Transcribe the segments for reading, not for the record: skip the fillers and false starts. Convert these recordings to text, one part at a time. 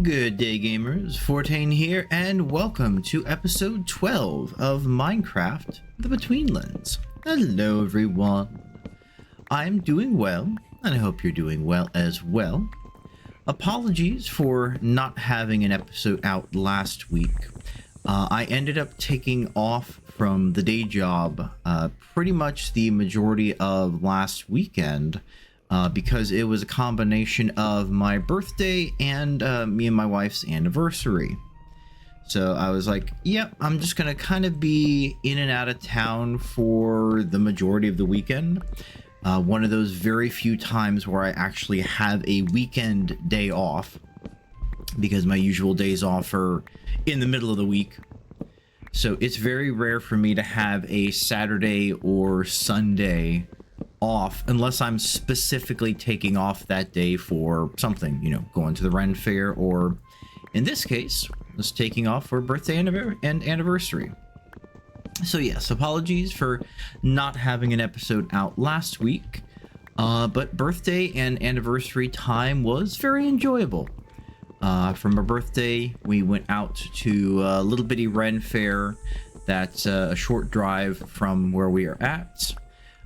Good day, gamers. Fortain here, and welcome to episode 12 of Minecraft: The Betweenlands. Hello, everyone. I'm doing well, and I hope you're doing well as well. Apologies for not having an episode out last week. I ended up taking off from the day job pretty much the majority of last weekend. Because it was a combination of my birthday and me and my wife's anniversary. So I was like, yep, I'm just gonna kind of be in and out of town for the majority of the weekend. One of those very few times where I actually have a weekend day off, because my usual days off are in the middle of the week. So it's very rare for me to have a Saturday or Sunday off unless I'm specifically taking off that day for something, you know, going to the Ren Fair, or in this case, was taking off for birthday and anniversary. So yes, apologies for not having an episode out last week, but birthday and anniversary time was very enjoyable. For my birthday, we went out to a little bitty Ren Fair that's a short drive from where we are at.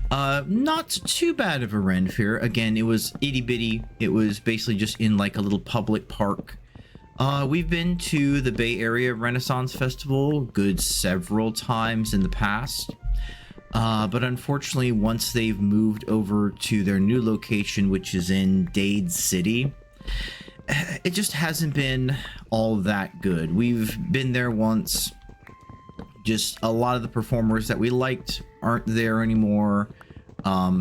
Not too bad of a Ren Fair. Again, it was itty bitty. It was basically just in like a little public park. We've been to the Bay Area Renaissance Festival good several times in the past. But unfortunately, once they've moved over to their new location, which is in Dade City, it just hasn't been all that good. We've been there once. Just a lot of the performers that we liked aren't there anymore,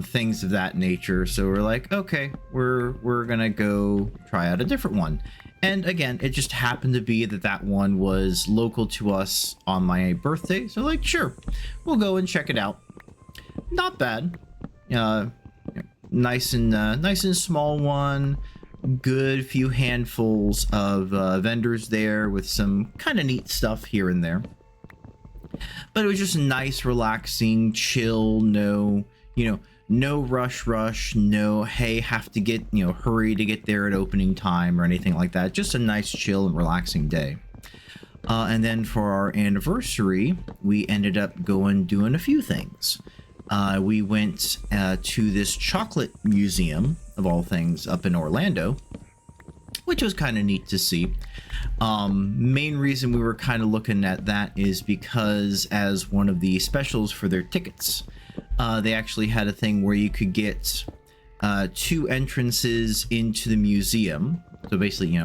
things of that nature. So we're like, okay, we're gonna go try out a different one. And again, it just happened to be that one was local to us on my birthday. So like, sure, we'll go and check it out. Not bad. Nice and small one. Good few handfuls of vendors there with some kind of neat stuff here and there. But it was just nice, relaxing, chill, no rush, no, hey, have to get, hurry to get there at opening time or anything like that. Just a nice, chill and relaxing day. And then for our anniversary, we ended up doing a few things. We went to this chocolate museum, of all things, up in Orlando, which was kind of neat to see. Main reason we were kind of looking at that is because as one of the specials for their tickets, they actually had a thing where you could get 2 entrances into the museum. So basically,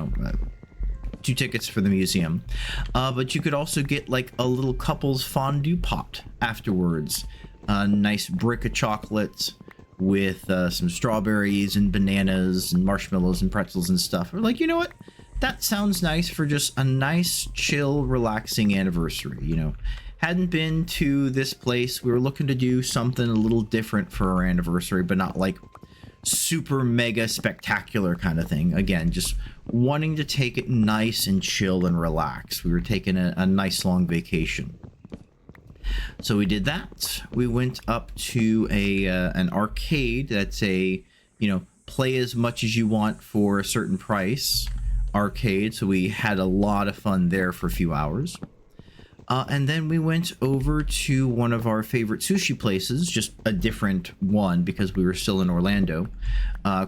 2 tickets for the museum. But you could also get like a little couple's fondue pot afterwards. A nice brick of chocolate with some strawberries and bananas and marshmallows and pretzels and stuff. We're like, you know what? That sounds nice for just a nice, chill, relaxing anniversary, Hadn't been to this place. We were looking to do something a little different for our anniversary, but not like super mega spectacular kind of thing. Again, just wanting to take it nice and chill and relax. We were taking a nice long vacation. So we did that. We went up to an arcade that's a, play as much as you want for a certain price arcade. So we had a lot of fun there for a few hours. And then we went over to one of our favorite sushi places, just a different one because we were still in Orlando.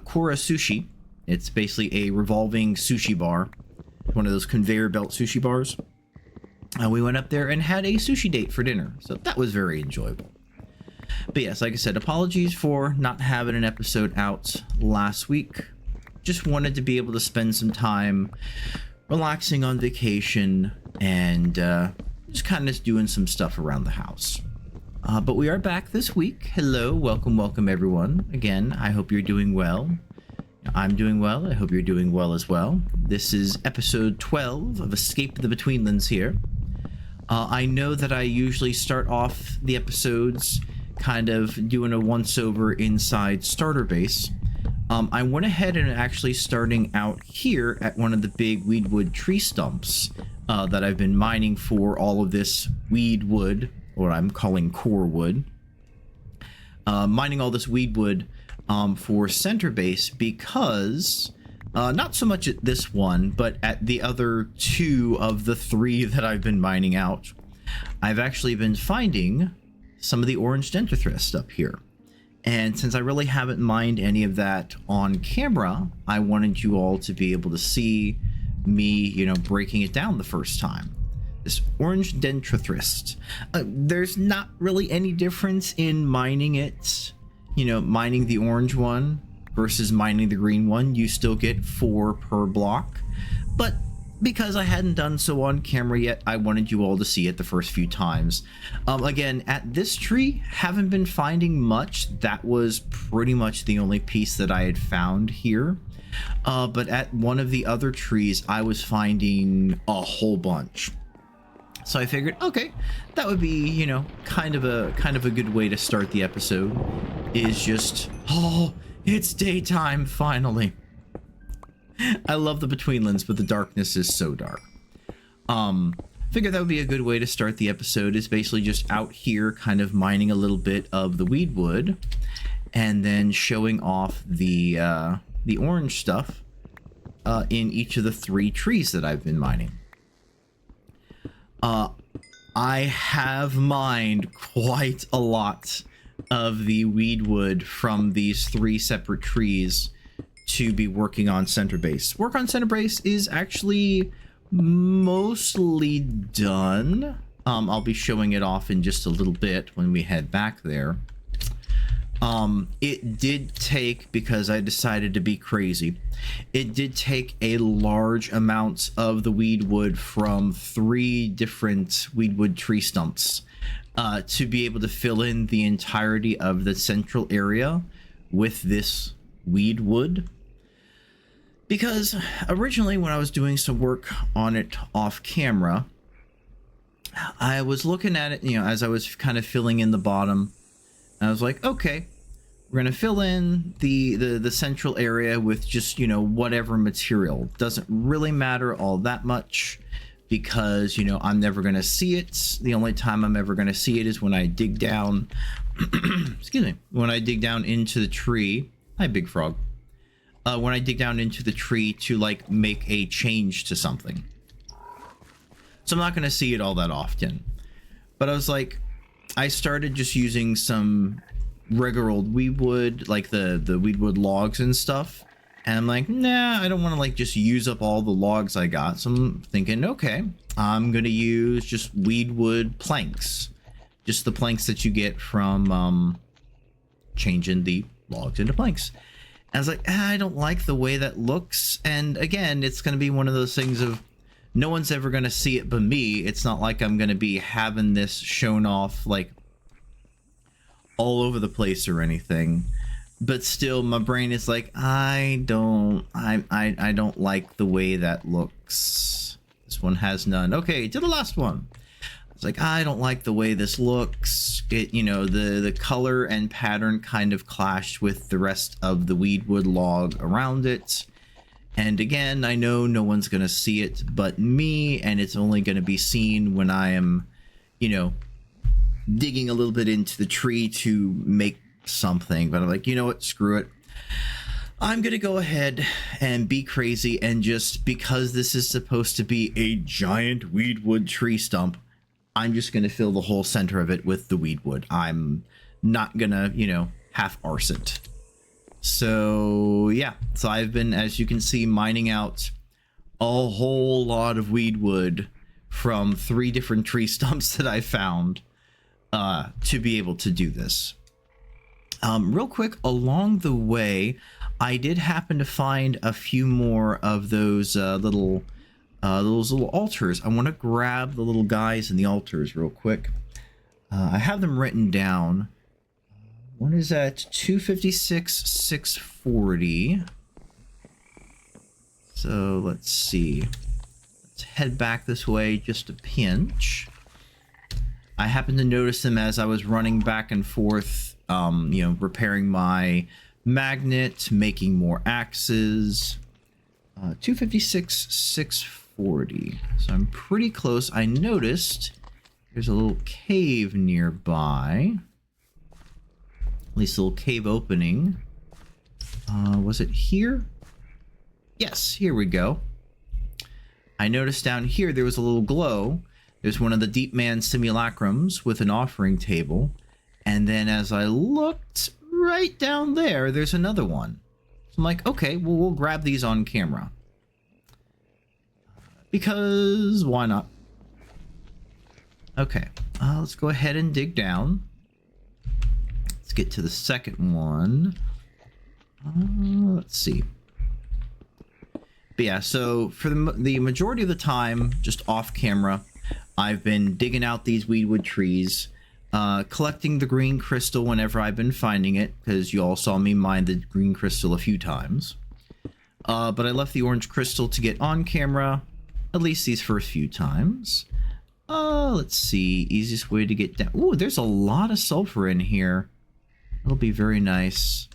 Kura Sushi. It's basically a revolving sushi bar. One of those conveyor belt sushi bars. We went up there and had a sushi date for dinner, so that was very enjoyable. But yes, like I said, apologies for not having an episode out last week. Just wanted to be able to spend some time relaxing on vacation and just kind of doing some stuff around the house. But we are back this week. Hello, welcome everyone. Again, I hope you're doing well. I'm doing well. I hope you're doing well as well. This is episode 12 of Escape the Betweenlands here. I know that I usually start off the episodes kind of doing a once-over inside starter base. I went ahead and actually starting out here at one of the big weedwood tree stumps that I've been mining for all of this weedwood, or I'm calling core wood. Mining all this weedwood for center base because Not so much at this one, but at the other 2 of the 3 that I've been mining out. I've actually been finding some of the orange dendrothrist up here. And since I really haven't mined any of that on camera, I wanted you all to be able to see me, breaking it down the first time. This orange dendrothrist. There's not really any difference in mining it, mining the orange one versus mining the green one. You still get 4 per block, but because I hadn't done so on camera yet, I wanted you all to see it the first few times. Again, at this tree, haven't been finding much. That was pretty much the only piece that I had found here. But at one of the other trees, I was finding a whole bunch. So I figured, okay, that would be, kind of a good way to start the episode. Is just, oh, it's daytime finally. I love the Betweenlands, but the darkness is so dark. Figured that would be a good way to start the episode, is basically just out here kind of mining a little bit of the weed wood and then showing off the orange stuff in each of the 3 trees that I've been mining. I have mined quite a lot of the weed wood from these 3 separate trees to be working on center base. Work on center base is actually mostly done. I'll be showing it off in just a little bit when we head back there. It did take, because I decided to be crazy, it did take a large amount of the weed wood from 3 different weed wood tree stumps to be able to fill in the entirety of the central area with this weed wood. Because originally when I was doing some work on it off camera, I was looking at it, as I was kind of filling in the bottom, and I was like, okay, we're going to fill in the central area with just, whatever material. Doesn't really matter all that much because, I'm never going to see it. The only time I'm ever going to see it is when I dig down, excuse me, when I dig down into the tree. Hi, Big Frog. When I dig down into the tree to like make a change to something. So I'm not going to see it all that often. But I was like, I started just using some regular old weed wood, like the weed wood logs and stuff. And I'm like, nah, I don't want to like just use up all the logs I got. So I'm thinking, okay, I'm going to use just weed wood planks. Just the planks that you get from changing the logs into planks. I was like, I don't like the way that looks. And again, it's going to be one of those things of no one's ever going to see it but me. It's not like I'm going to be having this shown off like all over the place or anything. But still, my brain is like, I don't like the way that looks. This one has none. Okay, to the last one. It's like, I don't like the way this looks. It, the color and pattern kind of clashed with the rest of the weed wood log around it. And again, I know no one's going to see it but me, and it's only going to be seen when I am, digging a little bit into the tree to make something. But I'm like, you know what? Screw it. I'm going to go ahead and be crazy and just, because this is supposed to be a giant weed wood tree stump, I'm just going to fill the whole center of it with the weed wood. I'm not going to, half-arse it. So, yeah. So I've been, as you can see, mining out a whole lot of weed wood from 3 different tree stumps that I found to be able to do this. Real quick, along the way, I did happen to find a few more of those little altars. I want to grab the little guys in the altars real quick. I have them written down. One is at 256, 640. So let's see. Let's head back this way just a pinch. I happened to notice them as I was running back and forth, repairing my magnet, making more axes. 256, 640. So I'm pretty close. I noticed there's a little cave nearby. At least a little cave opening. Was it here? Yes, here we go. I noticed down here there was a little glow. There's one of the Deep Man simulacrums with an offering table. And then as I looked right down there, there's another one. So I'm like, okay, well, we'll grab these on camera. Because why not? Okay, let's go ahead and dig down. Let's get to the second one. Let's see. But yeah, so for the majority of the time, just off camera, I've been digging out these weedwood trees, collecting the green crystal whenever I've been finding it, because you all saw me mine the green crystal a few times. But I left the orange crystal to get on camera, at least these first few times. Let's see, easiest way to get down. Ooh, there's a lot of sulfur in here. It'll be very nice.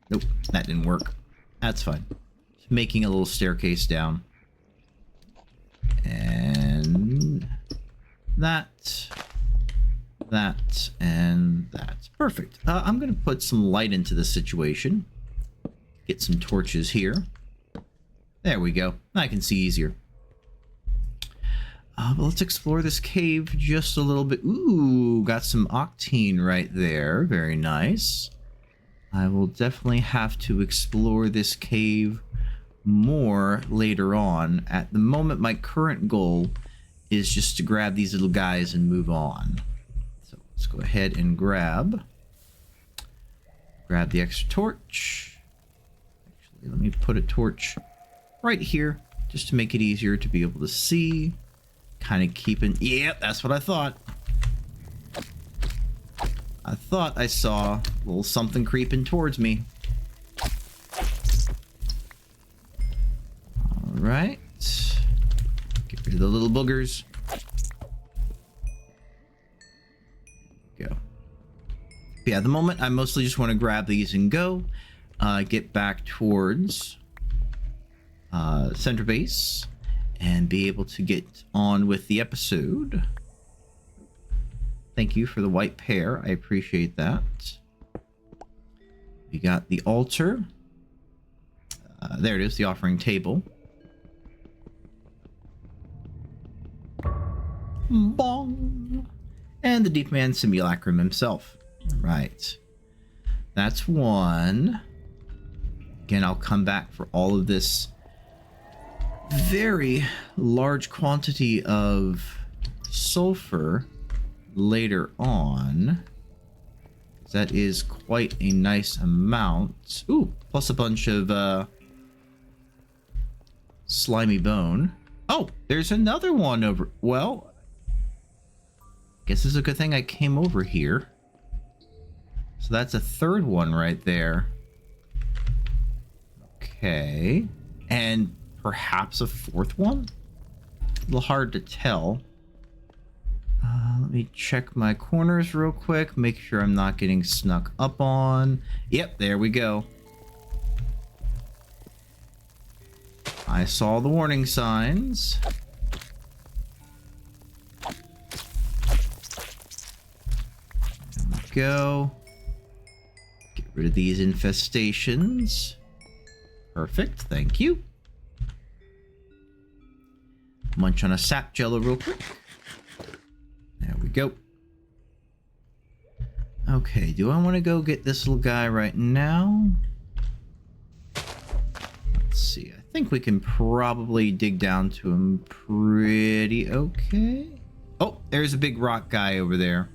Nope, that didn't work. That's fine. Just making a little staircase down. And that, and that. Perfect. I'm going to put some light into the situation. Get some torches here. There we go. I can see easier. But let's explore this cave just a little bit. Ooh, got some octane right there. Very nice. I will definitely have to explore this cave more later on. At the moment, my current goal is just to grab these little guys and move on. So let's go ahead and grab the extra torch. Actually, let me put a torch right here just to make it easier to be able to see. Kind of keeping... Yep, that's what I thought. I thought I saw a little something creeping towards me. Alright. Get rid of the little boogers. Go. But yeah, at the moment, I mostly just want to grab these and go. Get back towards center base. And be able to get on with the episode. Thank you for the white pear. I appreciate that. We got the altar. There it is, the offering table. Bong! And the Deep Man simulacrum himself. Right. That's one. Again, I'll come back for all of this very large quantity of sulfur later on. That is quite a nice amount. Ooh, plus a bunch of slimy bone. Oh, there's another one over. Well, guess it's a good thing I came over here. So that's a third one right there. Okay. And perhaps a fourth one? A little hard to tell. Let me check my corners real quick. Make sure I'm not getting snuck up on. Yep, there we go. I saw the warning signs. There we go. Get rid of these infestations. Perfect, thank you. Munch on a sap jello real quick. There we go. Okay, do I want to go get this little guy right now? Let's see. I think we can probably dig down to him pretty okay. Oh, there's a big rock guy over there.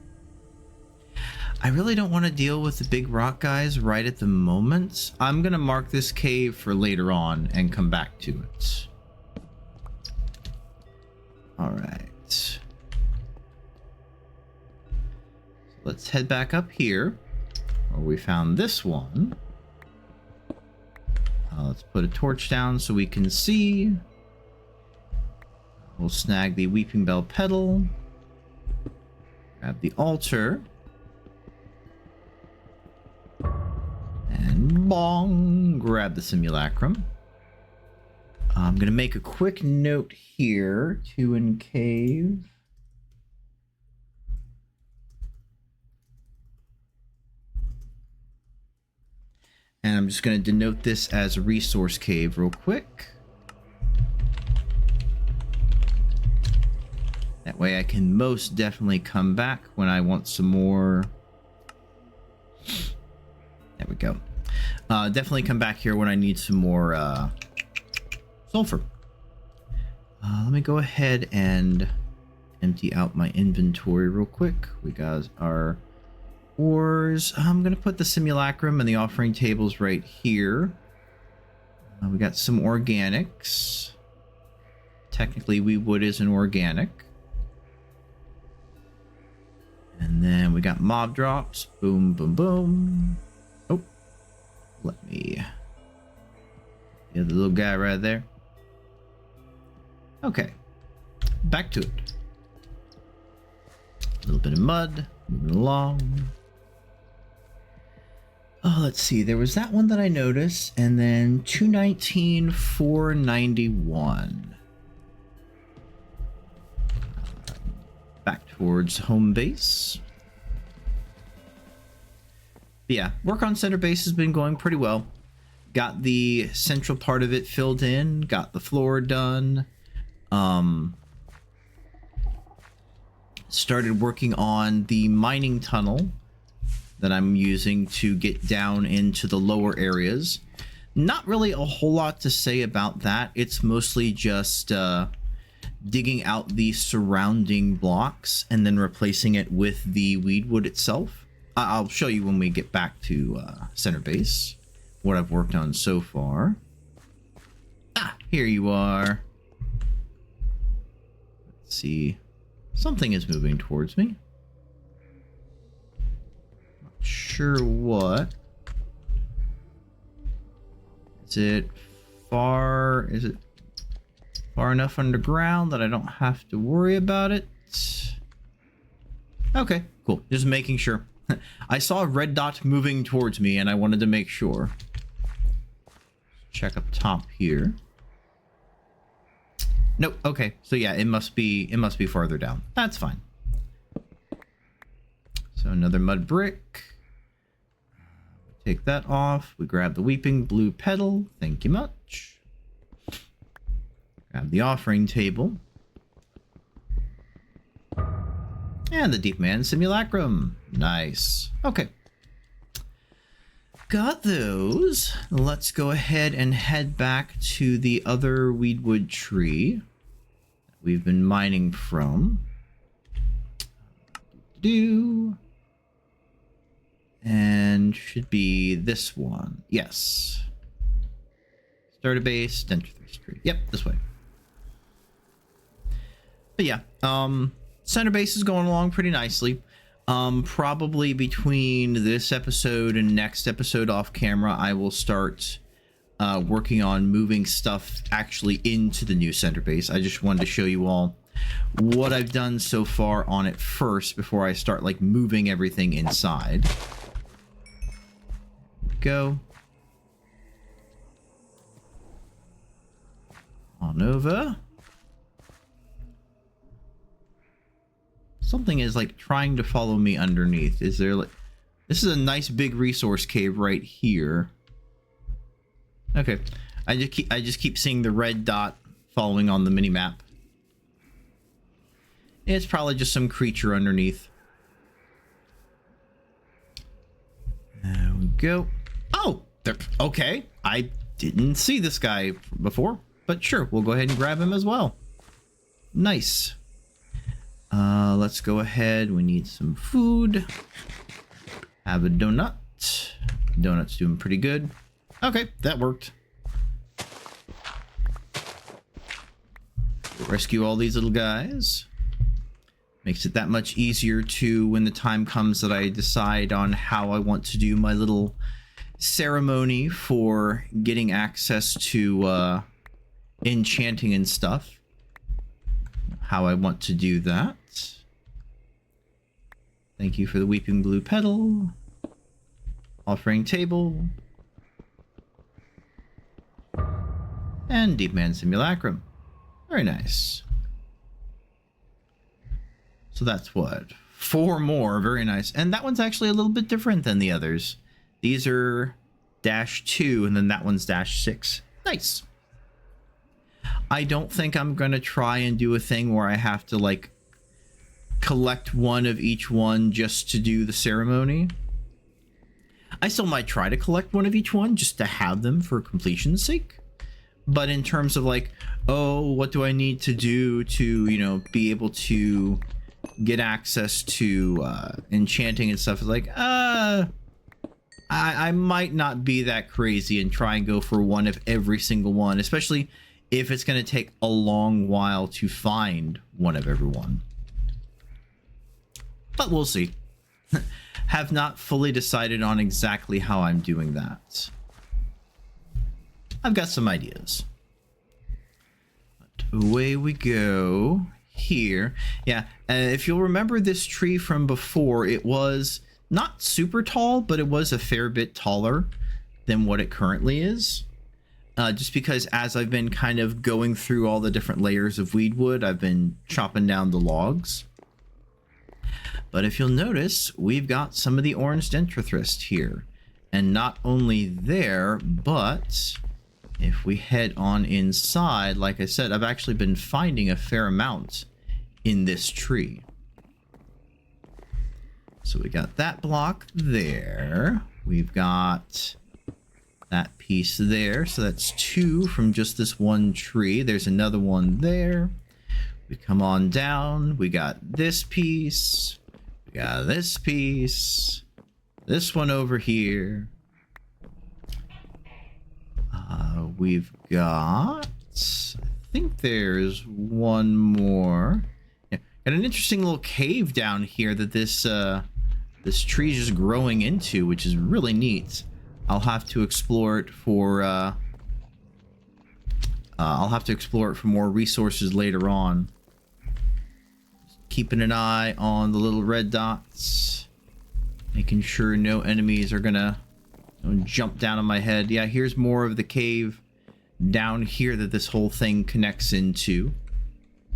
I really don't want to deal with the big rock guys right at the moment. I'm going to mark this cave for later on and come back to it. All right. So let's head back up here where we found this one. Let's put a torch down so we can see. We'll snag the Weeping Bell Petal. Grab the altar. And bong! Grab the simulacrum. I'm going to make a quick note here to in cave. And I'm just going to denote this as a resource cave real quick. That way I can most definitely come back when I want some more. There we go. Definitely come back here when I need some more sulfur. Let me go ahead and empty out my inventory real quick. We got our ores. I'm going to put the simulacrum and the offering tables right here. We got some organics. Technically, wood is an organic. And then we got mob drops. Boom, boom, boom. Oh, let me... Yeah, the little guy right there. Okay, back to it. A little bit of mud, moving along. Oh, let's see. There was that one that I noticed, and then 219, 491. Back towards home base. But yeah, work on center base has been going pretty well. Got the central part of it filled in, got the floor done. Started working on the mining tunnel that I'm using to get down into the lower areas. Not really a whole lot to say about that. It's mostly just digging out the surrounding blocks and then replacing it with the weedwood itself. I'll show you when we get back to center base what I've worked on so far. Here you are. Let's see. Something is moving towards me. Not sure what. Is it far enough underground that I don't have to worry about it? Okay, cool. Just making sure. I saw a red dot moving towards me and I wanted to make sure. Check up top here. Nope. Okay. So yeah, it must be farther down. That's fine. So another mud brick. Take that off. We grab the weeping blue petal. Thank you much. Grab the offering table. And the deep man simulacrum. Nice. Okay. Got those. Let's go ahead and head back to the other weedwood tree that we've been mining from. And should be this one. Yes. Start a base, enter the street. Yep, this way. But yeah, center base is going along pretty nicely. Probably between this episode and next episode off camera, I will start working on moving stuff actually into the new center base. I just wanted to show you all what I've done so far on it first before I start like moving everything inside. Go. On over. Something is like trying to follow me underneath. Is there like... This is a nice big resource cave right here. Okay. I just keep seeing the red dot following on the mini map. It's probably just some creature underneath. There we go. Oh, there, okay. I didn't see this guy before, but sure, we'll go ahead and grab him as well. Nice. Let's go ahead. We need some food. Have a donut. Donut's doing pretty good. Okay, that worked. Rescue all these little guys. Makes it that much easier to, when the time comes that I decide on how I want to do my little ceremony for getting access to enchanting and stuff. How I want to do that. Thank you for the weeping blue petal. Offering table. And deep man simulacrum. Very nice. So that's what? 4 more. Very nice. And that one's actually a little bit different than the others. These are -2, and then that one's -6. Nice. I don't think I'm gonna try and do a thing where I have to like collect one of each one just to do the ceremony. I still might try to collect one of each one just to have them for completion's sake. But in terms of like, oh, what do I need to do to, you know, be able to get access to enchanting and stuff, is like, I might not be that crazy and try and go for one of every single one, especially if it's going to take a long while to find one of every one. But we'll see. Have not fully decided on exactly how I'm doing that. I've got some ideas. But away we go here. Yeah, if you'll remember this tree from before, it was not super tall, but it was a fair bit taller than what it currently is. Just because as I've been kind of going through all the different layers of weedwood, I've been chopping down the logs. But if you'll notice, we've got some of the orange dendrothrist here. And not only there, but if we head on inside, like I said, I've actually been finding a fair amount in this tree. So we got that block there. We've got that piece there. So that's 2 from just this one tree. There's another one there. We come on down. We got this piece. We got this piece. This one over here. We've got, I think there's one more. Yeah, got an interesting little cave down here that this tree is just growing into, which is really neat. I'll have to explore it for more resources later on. Just keeping an eye on the little red dots, making sure no enemies are gonna jump down on my head. Yeah, here's more of the cave down here that this whole thing connects into.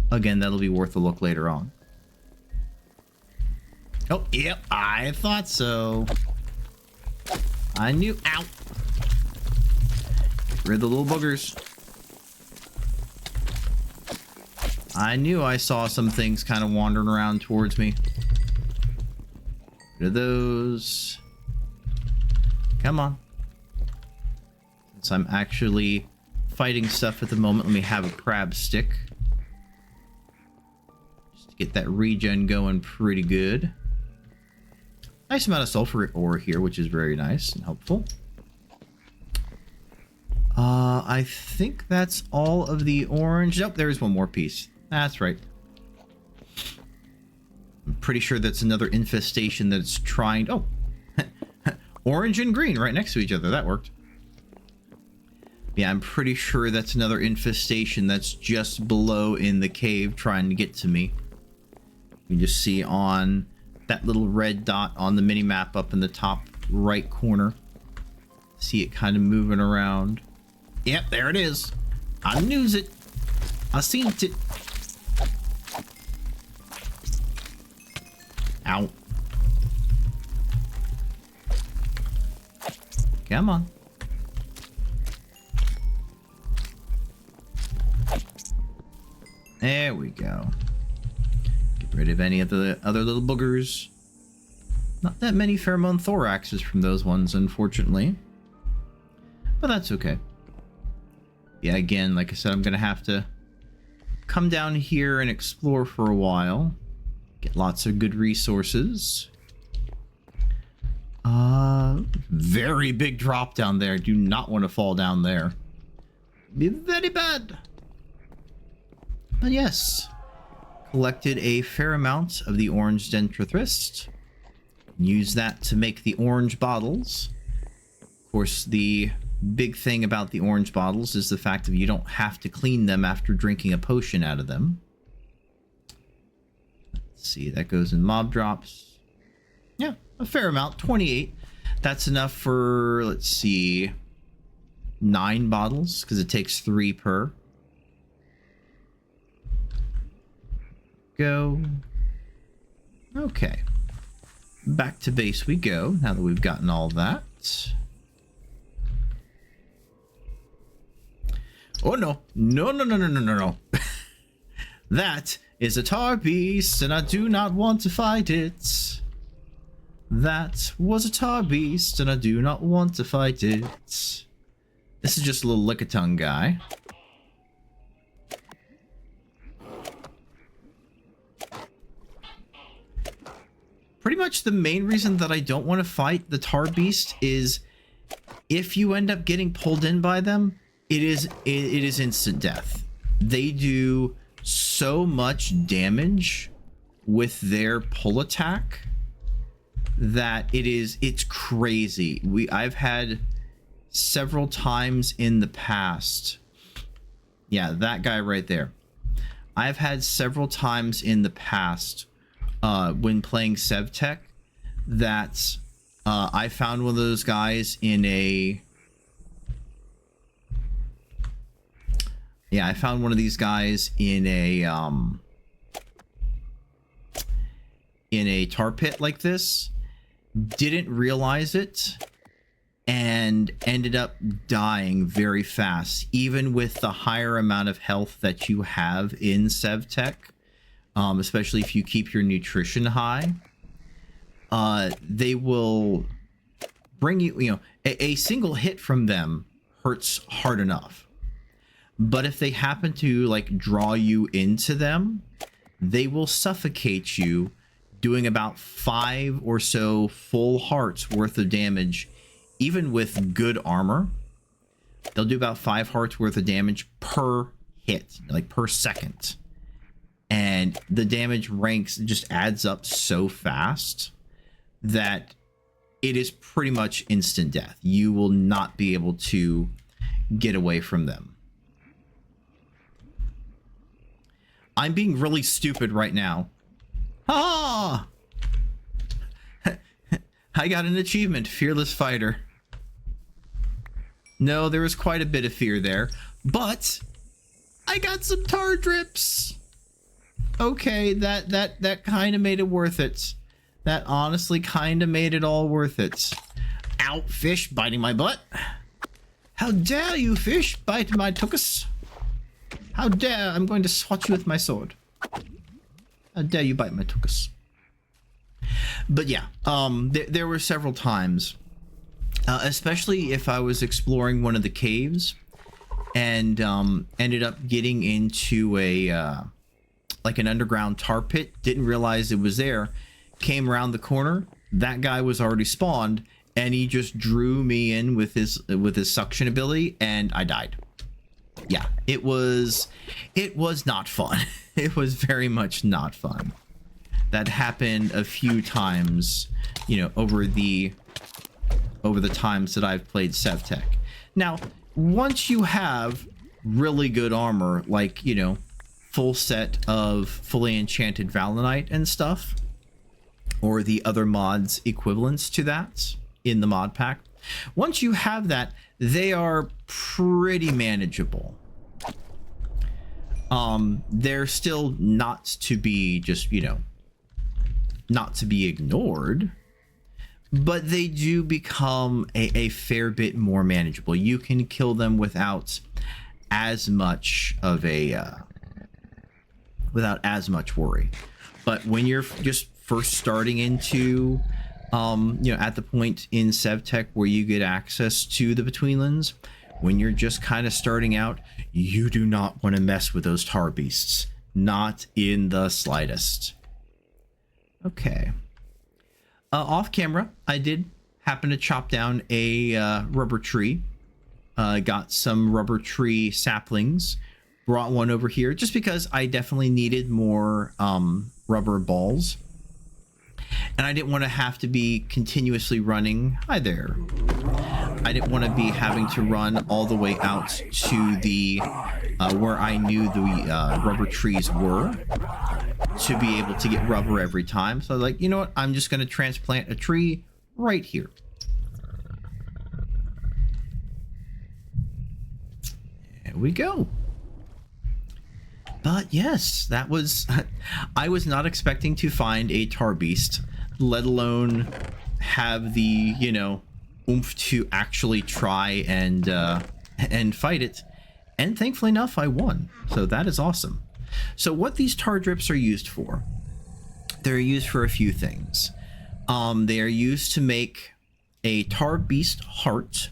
Again, that'll be worth a look later on. Oh, yep, I thought so. I knew. Ow. Get rid of the little boogers. I knew I saw some things kind of wandering around towards me. Get rid of those. Come on. Since I'm actually fighting stuff at the moment, let me have a crab stick. Just to get that regen going pretty good. Nice amount of sulfur ore here, which is very nice and helpful. I think that's all of the orange. Nope, there is one more piece. That's right. I'm pretty sure that's another infestation that's trying... Oh! Orange and green right next to each other. That worked. Yeah, I'm pretty sure that's another infestation that's just below in the cave trying to get to me. You can just see on that little red dot on the mini-map up in the top right corner. See it kind of moving around. Yep, there it is. I knew it. I seen it. Ow. Come on. There we go. Get rid of any of the other little boogers. Not that many pheromone thoraxes from those ones, unfortunately. But that's okay. Yeah, again, like I said, I'm going to have to come down here and explore for a while. Get lots of good resources. Very big drop down there. Do not want to fall down there. Be very bad. But yes, collected a fair amount of the orange dendrothrist. Use that to make the orange bottles. Of course, the big thing about the orange bottles is the fact that you don't have to clean them after drinking a potion out of them. Let's see, that goes in mob drops. Yeah, a fair amount, 28. That's enough for, let's see, 9 bottles, because it takes 3 per. Go. Okay. Back to base we go, now that we've gotten all that. Oh no. No, no, no, no, no, no, no. That is a tar beast, and I do not want to fight it. That was a tar beast, and I do not want to fight it. This is just a little Lickitung guy. Pretty much the main reason that I don't want to fight the tar beast is if you end up getting pulled in by them, it is instant death. They do so much damage with their pull attack that it's crazy. I've had several times in the past. Yeah, that guy right there. I've had several times in the past when playing SevTech that I found one of those guys in a... Yeah, I found one of these guys in a tar pit like this, didn't realize it, and ended up dying very fast, even with the higher amount of health that you have in SevTech, especially if you keep your nutrition high. They will bring you, you know, a single hit from them hurts hard enough. But if they happen to like draw you into them, they will suffocate you, doing about 5 or so full hearts worth of damage, even with good armor. They'll do about 5 hearts worth of damage per hit, like per second. And the damage ranks just adds up so fast that it is pretty much instant death. You will not be able to get away from them. I'm being really stupid right now. Ah! I got an achievement, Fearless Fighter. No, there was quite a bit of fear there, but I got some tar drips. Okay, that kind of made it worth it. That honestly kind of made it all worth it. Ow, fish biting my butt. How dare you, fish, bite my tuchus? How dare, I'm going to swat you with my sword. How dare you bite my tuchus? But yeah, there were several times, especially if I was exploring one of the caves and ended up getting into a like an underground tar pit, didn't realize it was there, came around the corner, that guy was already spawned, and he just drew me in with his suction ability, and I died. Yeah, it was not fun. It was very much not fun. That happened a few times, you know, over the times that I've played SevTech. Now, once you have really good armor, like, you know, full set of fully enchanted Valinite and stuff, or the other mods equivalents to that in the mod pack, once you have that, they are pretty manageable. They're still not to be just, you know, not to be ignored, but they do become a fair bit more manageable. You can kill them without as much of a without as much worry. But when you're just first starting into you know, at the point in SevTech where you get access to the Betweenlands, when you're just kind of starting out, you do not want to mess with those tar beasts. Not in the slightest. Okay. Off camera, I did happen to chop down a rubber tree. Got some rubber tree saplings. Brought one over here just because I definitely needed more rubber balls. And I didn't want to have to be continuously running. Hi there. I didn't want to be having to run all the way out to the where I knew the rubber trees were to be able to get rubber every time. So I was like, you know what? I'm just going to transplant a tree right here. There we go. But yes, that was... I was not expecting to find a tar beast, let alone have the, you know, oomph to actually try and fight it. And thankfully enough, I won. So that is awesome. So what these tar drips are used for, they're used for a few things. They are used to make a tar beast heart.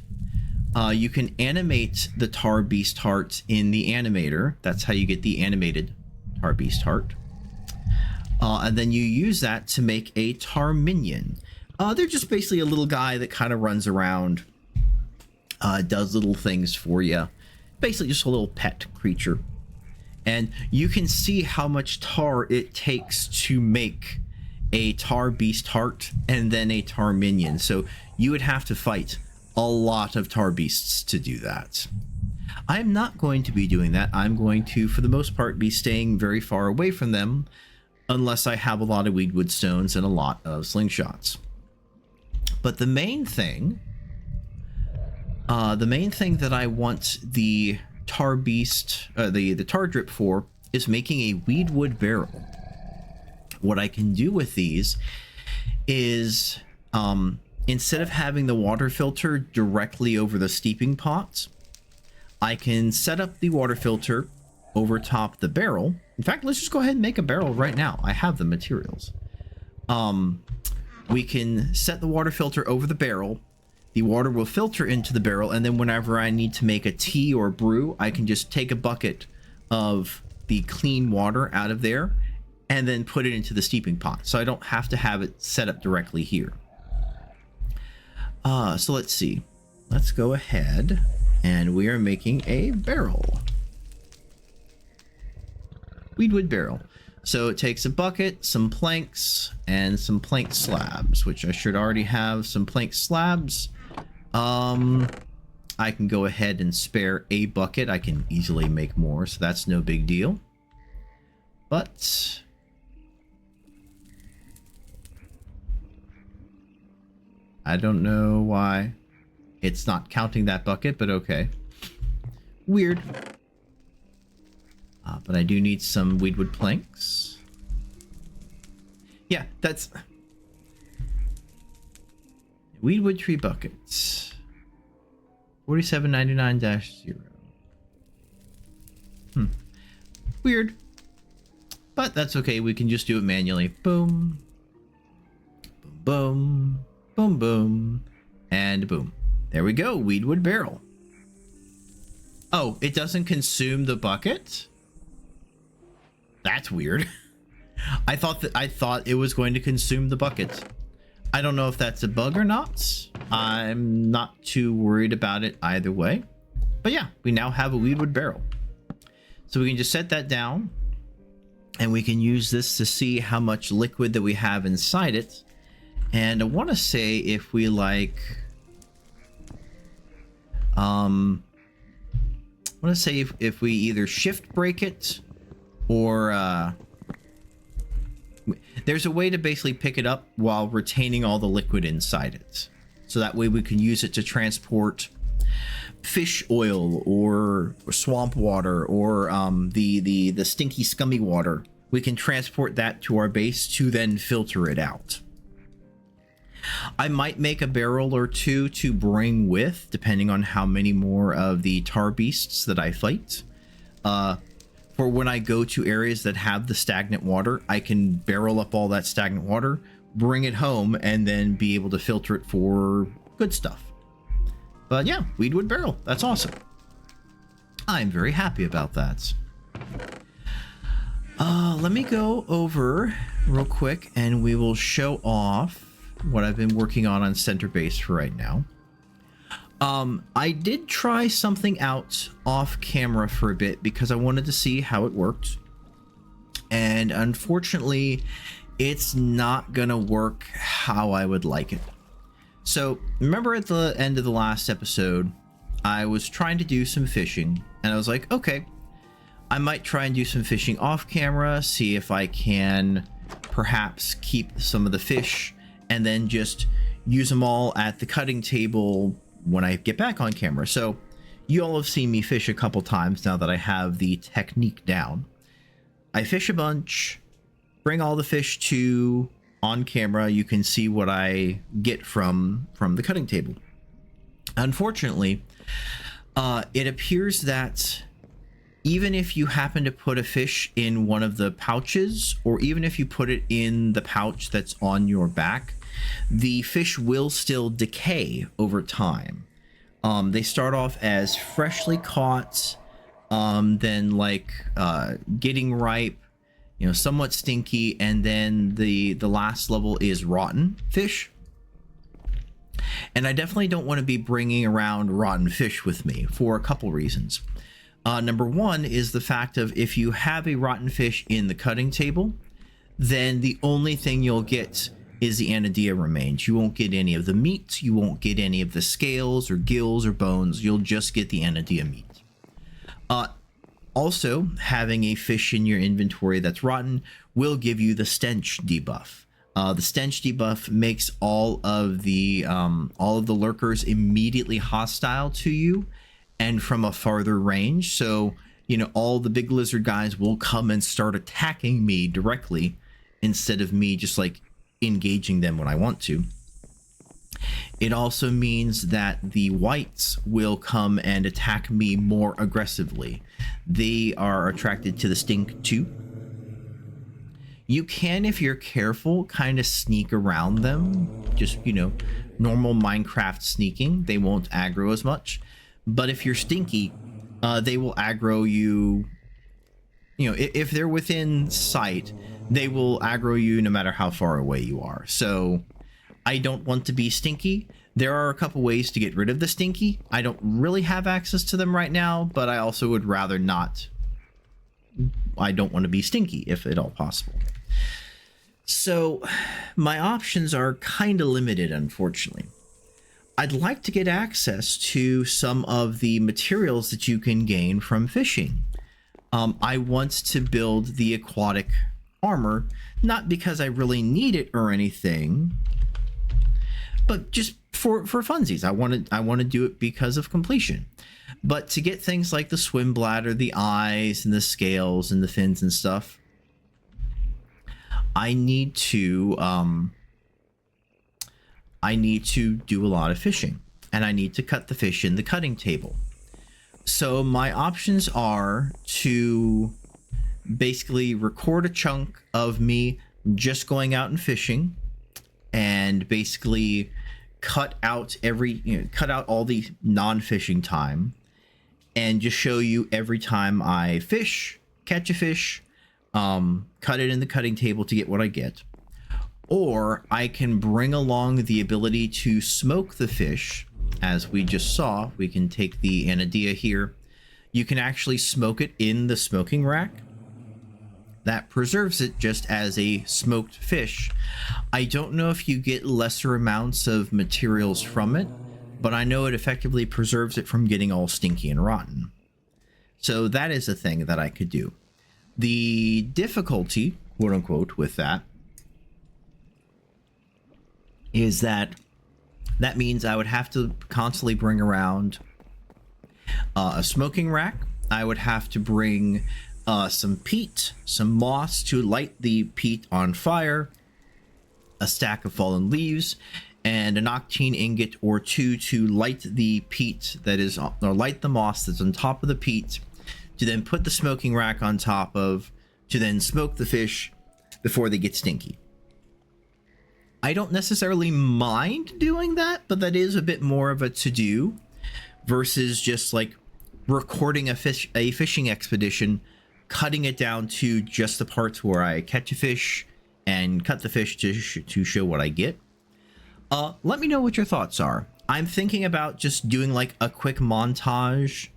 You can animate the tar beast heart in the animator. That's how you get the animated tar beast heart. And then you use that to make a tar minion. They're just basically a little guy that kind of runs around, does little things for you. Basically just a little pet creature. And you can see how much tar it takes to make a tar beast heart and then a tar minion. So you would have to fight a lot of tar beasts to do that. I'm not going to be doing that. I'm going to, for the most part, be staying very far away from them unless I have a lot of weedwood stones and a lot of slingshots. But the main thing that I want the tar beast, the tar drip for, is making a weedwood barrel. What I can do with these is, instead of having the water filter directly over the steeping pots, I can set up the water filter over top the barrel. In fact, let's just go ahead and make a barrel right now. I have the materials. We can set the water filter over the barrel. The water will filter into the barrel, and then whenever I need to make a tea or brew, I can just take a bucket of the clean water out of there and then put it into the steeping pot. So I don't have to have it set up directly here. So let's see. Let's go ahead, and we are making a barrel. Weedwood barrel. So it takes a bucket, some planks, and some plank slabs, which I should already have some plank slabs. I can go ahead and spare a bucket. I can easily make more, so that's no big deal. But I don't know why it's not counting that bucket, but okay. Weird. But I do need some weedwood planks. Yeah, that's weedwood tree buckets. 4799-0. Weird. But that's okay. We can just do it manually. Boom. Boom, boom. Boom, boom. And boom. There we go. Weedwood barrel. Oh, it doesn't consume the bucket? That's weird. I thought it was going to consume the bucket. I don't know if that's a bug or not. I'm not too worried about it either way. But yeah, we now have a weedwood barrel. So we can just set that down, and we can use this to see how much liquid that we have inside it. And I want to say if we like, I want to say if we either shift break it or there's a way to basically pick it up while retaining all the liquid inside it. So that way we can use it to transport fish oil or swamp water or the stinky scummy water. We can transport that to our base to then filter it out. I might make a barrel or two to bring with, depending on how many more of the tar beasts that I fight. For when I go to areas that have the stagnant water, I can barrel up all that stagnant water, bring it home, and then be able to filter it for good stuff. But yeah, weedwood barrel. That's awesome. I'm very happy about that. Let me go over real quick, and we will show off what I've been working on center base for right now. I did try something out off camera for a bit because I wanted to see how it worked. And unfortunately, it's not gonna work how I would like it. So remember at the end of the last episode, I was trying to do some fishing, and I was like, okay, I might try and do some fishing off camera, see if I can perhaps keep some of the fish and then just use them all at the cutting table when I get back on camera. So you all have seen me fish a couple times now that I have the technique down. I fish a bunch, bring all the fish to on camera. You can see what I get from the cutting table. Unfortunately, it appears that even if you happen to put a fish in one of the pouches, or even if you put it in the pouch that's on your back, the fish will still decay over time. They start off as freshly caught, then like getting ripe, somewhat stinky, and then the last level is rotten fish. And I definitely don't want to be bringing around rotten fish with me for a couple reasons. Number one is the fact of, if you have a rotten fish in the cutting table, then the only thing you'll get is the anadia remains. You won't get any of the meat, you won't get any of the scales or gills or bones, you'll just get the anadia meat. Also, having a fish in your inventory that's rotten will give you the stench debuff. The stench debuff makes all of the lurkers immediately hostile to you and from a farther range. So, all the big lizard guys will come and start attacking me directly instead of me just like engaging them when I want to. It also means that the whites will come and attack me more aggressively. They are attracted to the stink too. You can, if you're careful, kind of sneak around them. Just, normal Minecraft sneaking. They won't aggro as much. But if you're stinky, they will aggro you. If they're within sight, they will aggro you no matter how far away you are. So I don't want to be stinky. There are a couple ways to get rid of the stinky. I don't really have access to them right now, but I also would rather not. I don't want to be stinky if at all possible. So my options are kind of limited, unfortunately. I'd like to get access to some of the materials that you can gain from fishing. I want to build the aquatic armor, not because I really need it or anything, but just for funsies. I want to do it because of completion. But to get things like the swim bladder, the eyes, and the scales, and the fins and stuff, I need to do a lot of fishing, and I need to cut the fish in the cutting table. So my options are to basically record a chunk of me just going out and fishing, and basically cut out all the non-fishing time, and just show you every time I catch a fish, cut it in the cutting table to get what I get. Or I can bring along the ability to smoke the fish. As we just saw, we can take the anadia here. You can actually smoke it in the smoking rack. That preserves it just as a smoked fish. I don't know if you get lesser amounts of materials from it, but I know it effectively preserves it from getting all stinky and rotten. So that is a thing that I could do. The difficulty, quote unquote, with that is that means I would have to constantly bring around a smoking rack. I would have to bring some peat, some moss to light the peat on fire, a stack of fallen leaves, and an octane ingot or two to light the peat or light the moss that's on top of the peat, to then put the smoking rack on top of, to then smoke the fish before they get stinky. I don't necessarily mind doing that, but that is a bit more of a to-do versus just like recording a fishing expedition, cutting it down to just the parts where I catch a fish and cut the fish to show what I get. Let me know what your thoughts are. I'm thinking about just doing like a quick montage,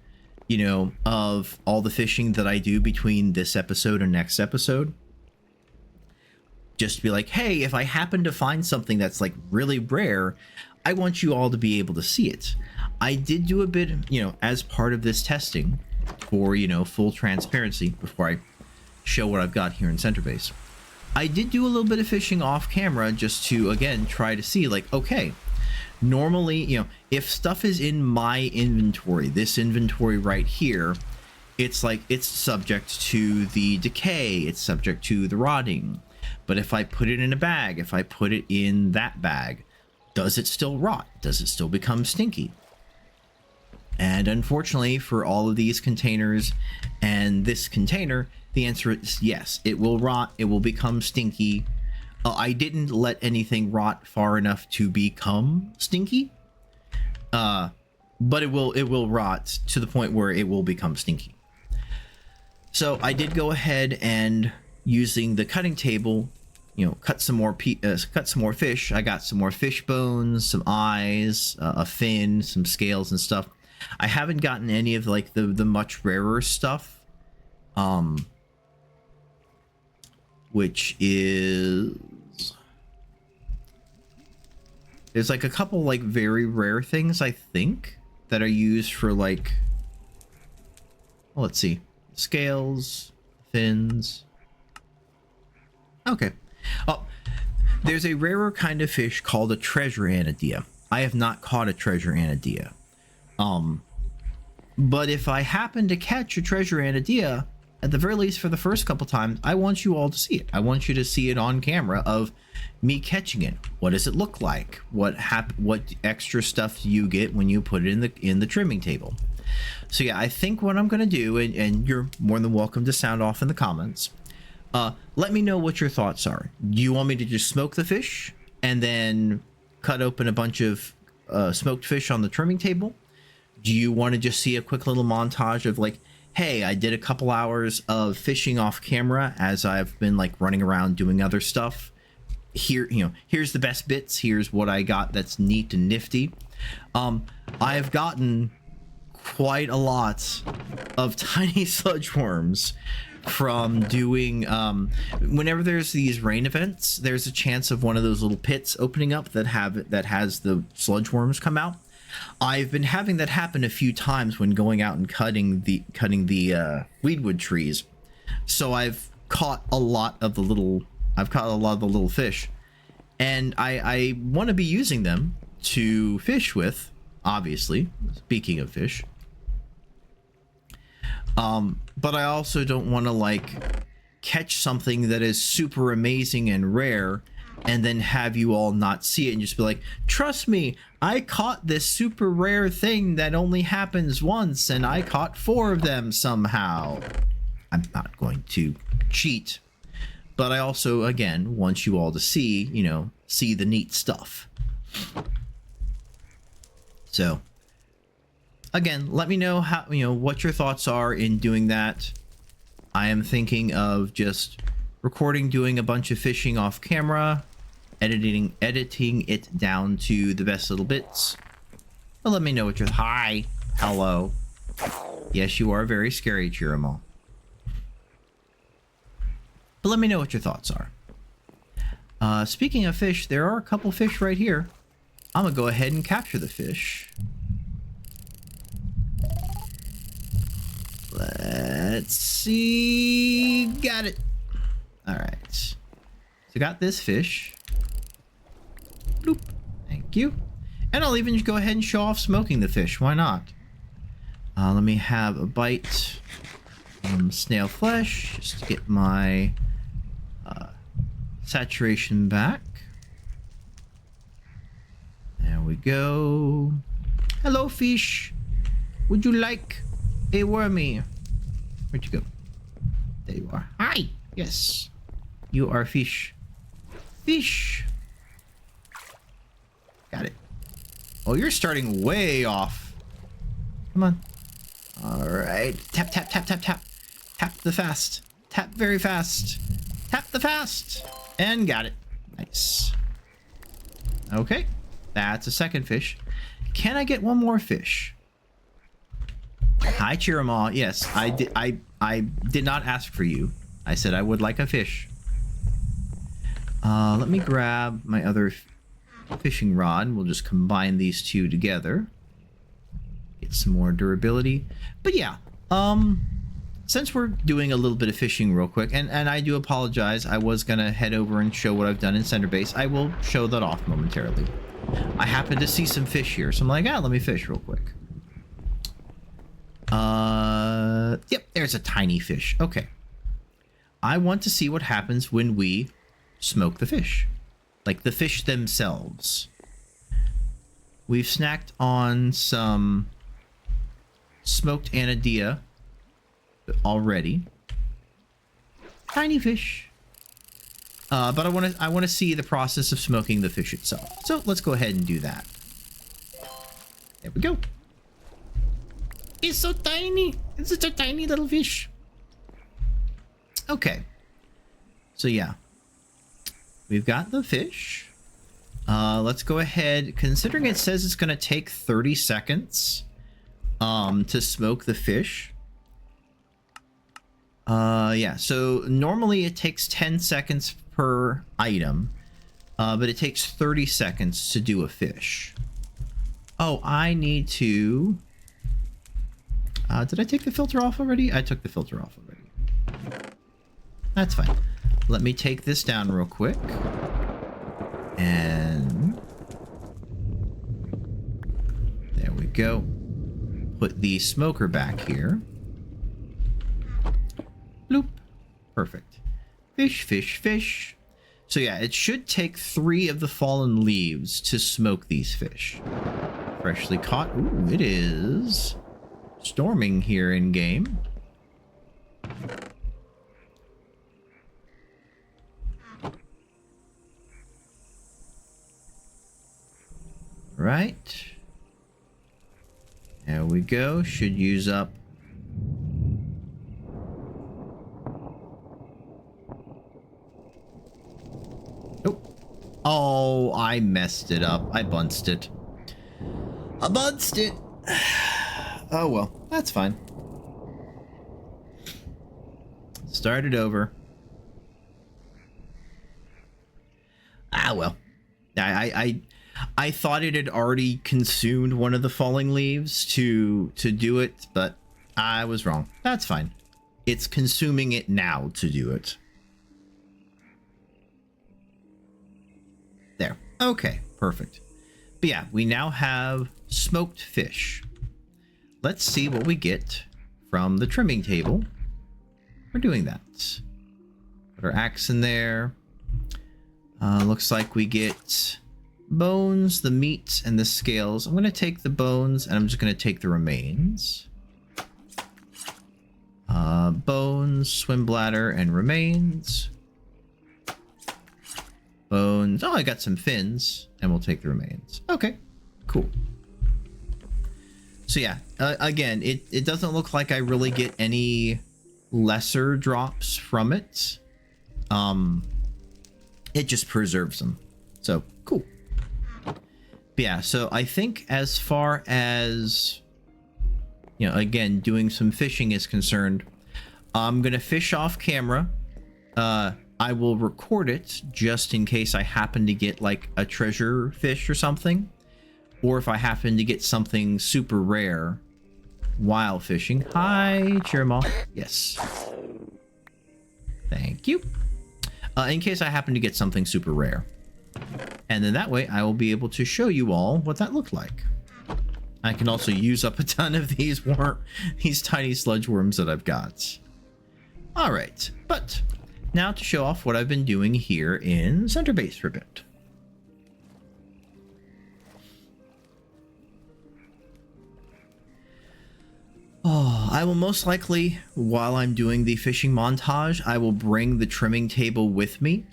of all the fishing that I do between this episode and next episode. Just to be like, hey, if I happen to find something that's like really rare, I want you all to be able to see it. I did do a bit, as part of this testing for, full transparency before I show what I've got here in Center Base. I did do a little bit of fishing off camera just to, again, try to see like, okay, normally, if stuff is in my inventory, this inventory right here, it's like it's subject to the decay, it's subject to the rotting. But if I put it in a bag, if I put it in that bag, does it still rot? Does it still become stinky? And unfortunately for all of these containers and this container, the answer is yes, it will rot, it will become stinky. I didn't let anything rot far enough to become stinky. But it will rot to the point where it will become stinky. So I did go ahead and, using the cutting table, cut some more fish. I got some more fish bones, some eyes, a fin, some scales and stuff. I haven't gotten any of like the much rarer stuff, which is, there's like a couple like very rare things I think that are used for like, well, let's see, scales, fins. Okay. Oh, there's a rarer kind of fish called a treasure anidea. I have not caught a treasure anidea. But if I happen to catch a treasure anidea, at the very least for the first couple times, I want you all to see it. I want you to see it on camera of me catching it. What does it look like? What extra stuff do you get when you put it in the trimming table? So yeah, I think what I'm gonna do, and you're more than welcome to sound off in the comments. Let me know what your thoughts are. Do you want me to just smoke the fish and then cut open a bunch of smoked fish on the trimming table? Do you want to just see a quick little montage of like, hey, I did a couple hours of fishing off camera as I've been like running around doing other stuff. Here, here's the best bits. Here's what I got that's neat and nifty. I've gotten quite a lot of tiny sludge worms from doing, whenever there's these rain events, there's a chance of one of those little pits opening up that has the sludge worms come out. I've been having that happen a few times when going out and cutting the weedwood trees. So I've caught a lot of the little fish, and I want to be using them to fish with, obviously, speaking of fish. But I also don't want to like catch something that is super amazing and rare and then have you all not see it and just be like, trust me, I caught this super rare thing that only happens once and I caught 4 of them somehow. I'm not going to cheat, but I also, again, want you all to see, see the neat stuff. So again, let me know how, what your thoughts are in doing that. I am thinking of just recording, doing a bunch of fishing off camera, editing it down to the best little bits. But let me know what your, hi, hello. Yes, you are very scary, Chiramo. But let me know what your thoughts are. Speaking of fish, there are a couple fish right here. I'm gonna go ahead and capture the fish. Let's see. Got it. All right. So got this fish. Bloop. Thank you. And I'll even just go ahead and show off smoking the fish. Why not? Let me have a bite of snail flesh just to get my saturation back. There we go. Hello, fish. Would you like a wormy? Where'd you go? There you are. Hi. Yes. You are fish. Fish. Got it. Oh, you're starting way off. Come on. All right. Tap, tap, tap, tap, tap. Tap the fast. Tap very fast. Tap the fast. And got it. Nice. Okay. That's a second fish. Can I get one more fish? Hi, Chiramaw. Yes, I did not ask for you. I said I would like a fish. Let me grab my other fishing rod. We'll just combine these two together. Get some more durability. But yeah, since we're doing a little bit of fishing real quick, and I do apologize, I was gonna head over and show what I've done in Center Base. I will show that off momentarily. I happened to see some fish here, so I'm like, let me fish real quick. Yep, there's a tiny fish. Okay. I want to see what happens when we smoke the fish. Like the fish themselves. We've snacked on some smoked anadilla already. Tiny fish. But I want to see the process of smoking the fish itself. So let's go ahead and do that. There we go. It's so tiny. It's such a tiny little fish. Okay. So yeah, we've got the fish. Let's go ahead. Considering it says it's going to take 30 seconds to smoke the fish. Yeah, so normally it takes 10 seconds per item, but it takes 30 seconds to do a fish. Oh, I need to... did I take the filter off already? I took the filter off already. That's fine. Let me take this down real quick. And... there we go. Put the smoker back here. Bloop. Perfect. Fish, fish, fish. So yeah, it should take 3 of the fallen leaves to smoke these fish. Freshly caught. Ooh, it is storming here in game. Right. There we go. Should use up. Oh, I messed it up. I bunched it. I bunched it. Oh, well, that's fine. Start it over. Ah, well. I thought it had already consumed one of the falling leaves to do it, but I was wrong. That's fine. It's consuming it now to do it. There. Okay, perfect. But yeah, we now have smoked fish. Let's see what we get from the trimming table. We're doing that. Put our axe in there. Looks like we get bones, the meat, and the scales. I'm going to take the bones, and I'm just going to take the remains. Bones, swim bladder, and remains. Bones. Oh, I got some fins, and we'll take the remains. Okay, cool. So yeah, again, it doesn't look like I really get any lesser drops from it. It just preserves them. So, cool. But yeah, so I think as far as, you know, again, doing some fishing is concerned, I'm going to fish off camera. I will record it just in case I happen to get like a treasure fish or something. Or if I happen to get something super rare while fishing. Hi, Cherimoth. Yes. Thank you. In case I happen to get something super rare. And then that way I will be able to show you all what that looked like. I can also use up a ton of these tiny sludge worms that I've got. All right, but now to show off what I've been doing here in Center Base for a bit. Oh, I will most likely, while I'm doing the fishing montage, I will bring the trimming table with me,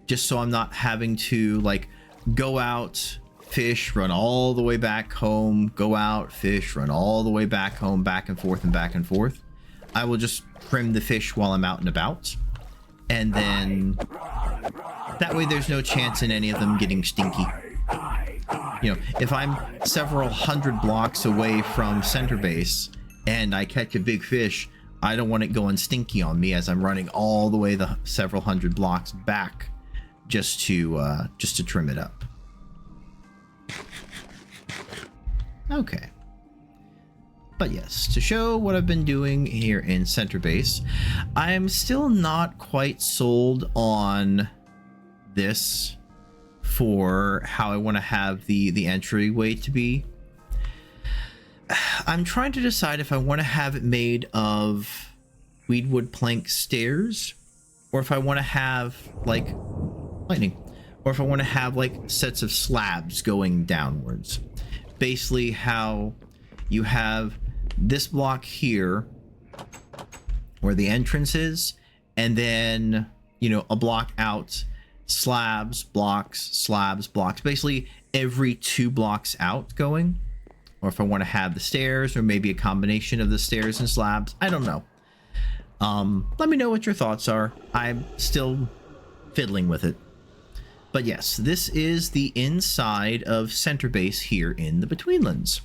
just so I'm not having to like go out, fish, run all the way back home, go out, fish, run all the way back home, back and forth and back and forth. I will just trim the fish while I'm out and about, and then that way there's no chance in any of them getting stinky. You know, if I'm several hundred blocks away from Center Base and I catch a big fish, I don't want it going stinky on me as I'm running all the way the several hundred blocks back just to trim it up. Okay. But yes, to show what I've been doing here in Center Base, I'm still not quite sold on this for how I want to have the entryway to be. I'm trying to decide if I want to have it made of weedwood plank stairs, or if I want to have like lightning, or if I want to have like sets of slabs going downwards. Basically how you have this block here where the entrance is, and then, you know, a block out, slabs, blocks, basically every 2 blocks out going. Or if I want to have the stairs, or maybe a combination of the stairs and slabs, I don't know. Let me know what your thoughts are. I'm still fiddling with it. But yes, this is the inside of Center Base here in the Betweenlands.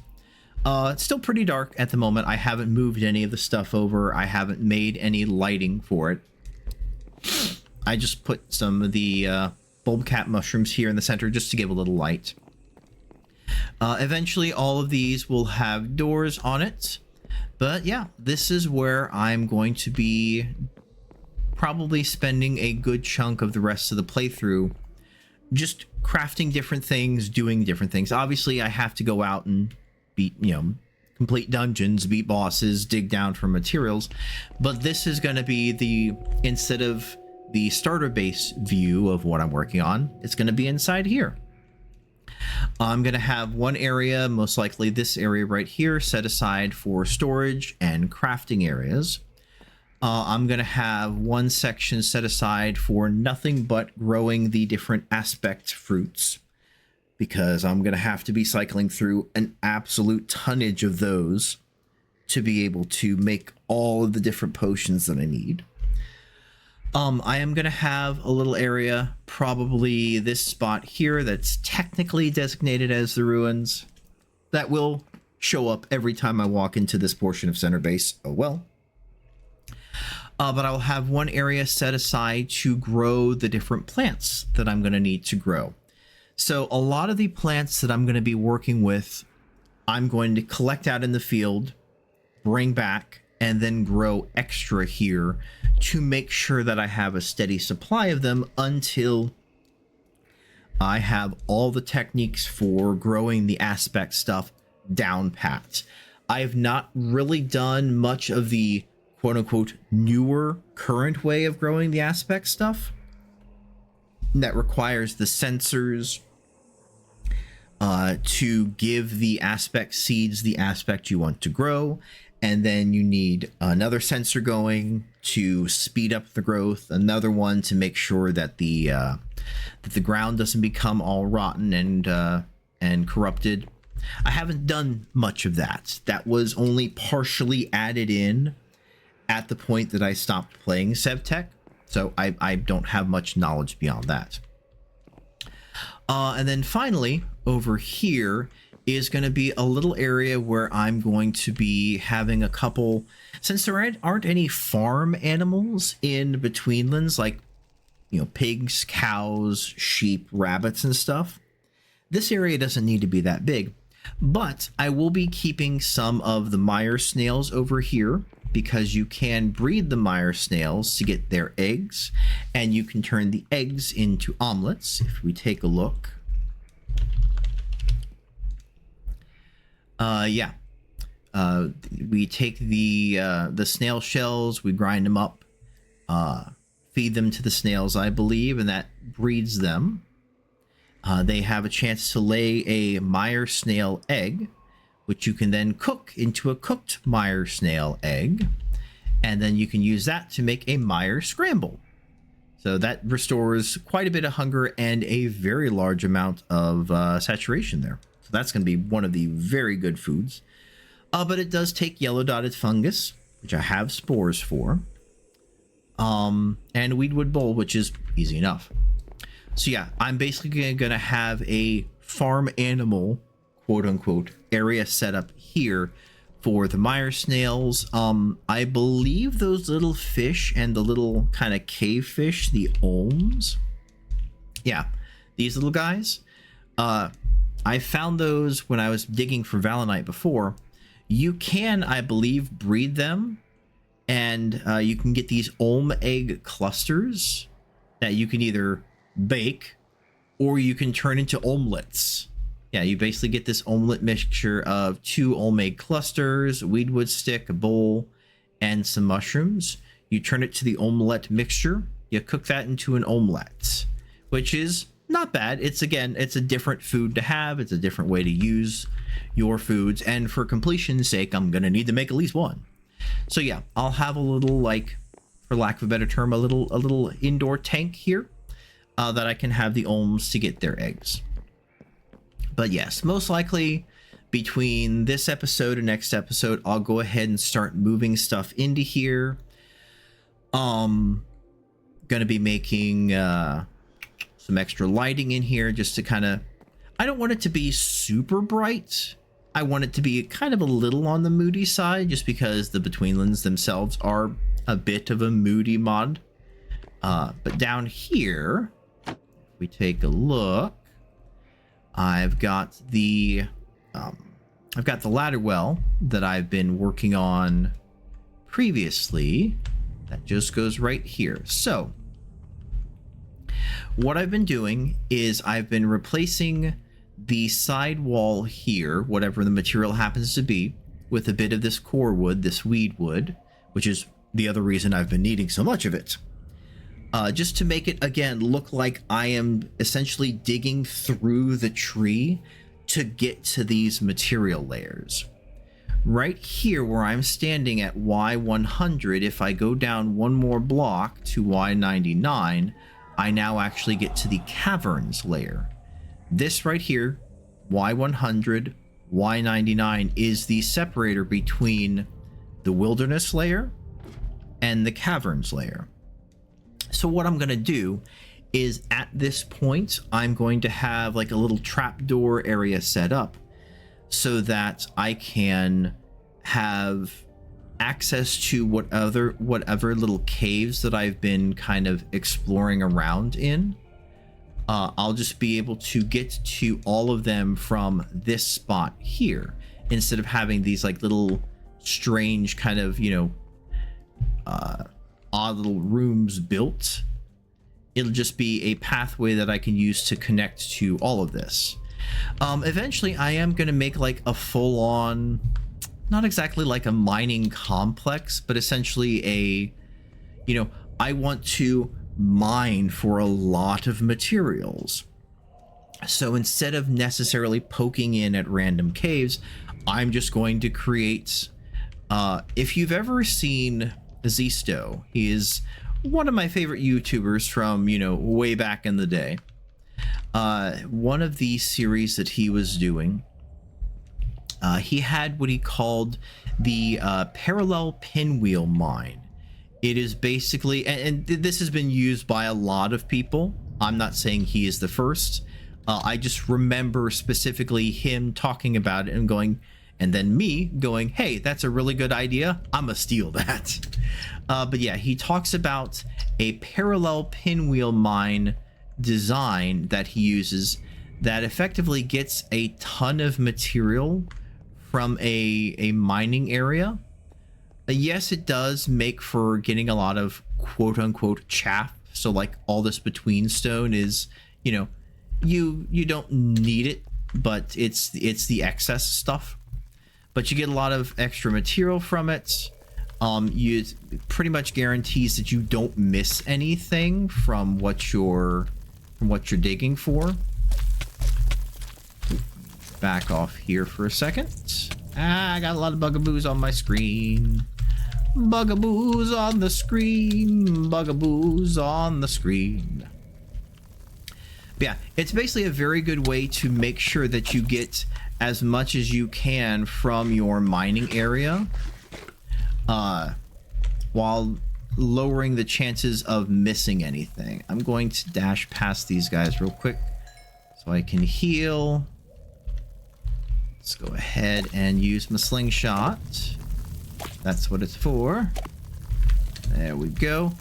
It's still pretty dark at the moment. I haven't moved any of the stuff over. I haven't made any lighting for it. I just put some of the bulb cap mushrooms here in the center just to give a little light. Eventually, all of these will have doors on it. But yeah, this is where I'm going to be probably spending a good chunk of the rest of the playthrough. Just crafting different things, doing different things. Obviously, I have to go out and beat, you know, complete dungeons, beat bosses, dig down for materials. But this is going to be the, instead of the starter base view of what I'm working on, it's going to be inside here. I'm going to have one area, most likely this area right here, set aside for storage and crafting areas. I'm going to have one section set aside for nothing but growing the different aspect fruits, because I'm going to have to be cycling through an absolute tonnage of those to be able to make all of the different potions that I need. I am going to have a little area, probably this spot here, that's technically designated as the ruins, that will show up every time I walk into this portion of Center Base. Oh well. But I'll have one area set aside to grow the different plants that I'm going to need to grow. So a lot of the plants that I'm going to be working with, I'm going to collect out in the field, bring back, and then grow extra here to make sure that I have a steady supply of them until I have all the techniques for growing the aspect stuff down pat. I have not really done much of the quote-unquote newer current way of growing the aspect stuff that requires the sensors to give the aspect seeds the aspect you want to grow, and then you need another sensor going to speed up the growth, another one to make sure that the ground doesn't become all rotten and corrupted. I haven't done much of that. That was only partially added in at the point that I stopped playing SevTech, so I don't have much knowledge beyond that. And then finally, over here is going to be a little area where I'm going to be having a couple, since there aren't any farm animals in Betweenlands, like, you know, pigs, cows, sheep, rabbits, and stuff. This area doesn't need to be that big, but I will be keeping some of the mire snails over here, because you can breed the mire snails to get their eggs, and you can turn the eggs into omelets. If we take a look, we take the snail shells, we grind them up, feed them to the snails, I believe, and that breeds them. They have a chance to lay a mire snail egg, which you can then cook into a cooked mire snail egg, and then you can use that to make a mire scramble. So that restores quite a bit of hunger and a very large amount of saturation there. So that's going to be one of the very good foods. But it does take yellow dotted fungus, which I have spores for, and weedwood bowl, which is easy enough. So yeah, I'm basically going to have a farm animal, quote unquote, area set up here for the mire snails. I believe those little fish and the little kind of cave fish, the olms. Yeah, these little guys. I found those when I was digging for Valenite before. You can, I believe, breed them, and you can get these olm egg clusters that you can either bake or you can turn into omelets. Yeah, you basically get this omelet mixture of 2 olm egg clusters, a weedwood stick, a bowl, and some mushrooms. You turn it to the omelette mixture. You cook that into an omelette, which is not bad. It's, again, it's a different food to have. It's a different way to use your foods, and for completion's sake, I'm gonna need to make at least one. So yeah, I'll have a little, like, for lack of a better term, a little indoor tank here that I can have the olms to get their eggs. But yes, most likely between this episode and next episode, I'll go ahead and start moving stuff into here. Gonna be making some extra lighting in here just to kind of, I don't want it to be super bright. I want it to be kind of a little on the moody side, just because the Betweenlands themselves are a bit of a moody mod. But down here, if we take a look, I've got the ladder well that I've been working on previously. That just goes right here. So what I've been doing is I've been replacing the side wall here, whatever the material happens to be, with a bit of this core wood, this weed wood, which is the other reason I've been needing so much of it. Just to make it, again, look like I am essentially digging through the tree to get to these material layers. Right here where I'm standing at Y100, if I go down one more block to Y99, I now actually get to the caverns layer. This right here, Y100, Y99, is the separator between the wilderness layer and the caverns layer. So what I'm going to do is, at this point, I'm going to have like a little trapdoor area set up so that I can have access to whatever little caves that I've been kind of exploring around in. I'll just be able to get to all of them from this spot here, instead of having these like little strange kind of, you know, odd little rooms built. It'll just be a pathway that I can use to connect to all of this. Eventually I am going to make like a full-on, not exactly like a mining complex, but essentially a, you know, I want to mine for a lot of materials. So instead of necessarily poking in at random caves, I'm just going to create, if you've ever seen Zisto, he is one of my favorite YouTubers from, you know, way back in the day. One of the series that he was doing, he had what he called the parallel pinwheel mine. It is basically, and this has been used by a lot of people. I'm not saying he is the first. I just remember specifically him talking about it and going, and then me going, hey, that's a really good idea. I'm gonna steal that. But yeah, he talks about a parallel pinwheel mine design that he uses that effectively gets a ton of material from a mining area. Yes, it does make for getting a lot of quote unquote chaff. So like all this between stone is, you know, you don't need it, but it's the excess stuff. But you get a lot of extra material from it. You pretty much guarantees that you don't miss anything from what you're digging for. Back off here for a second. I got a lot of bugaboos on my screen. Bugaboos on the screen. Bugaboos on the screen. But yeah, it's basically a very good way to make sure that you get as much as you can from your mining area, while lowering the chances of missing anything. I'm going to dash past these guys real quick so I can heal. Let's go ahead and use my slingshot. That's what it's for. There we go.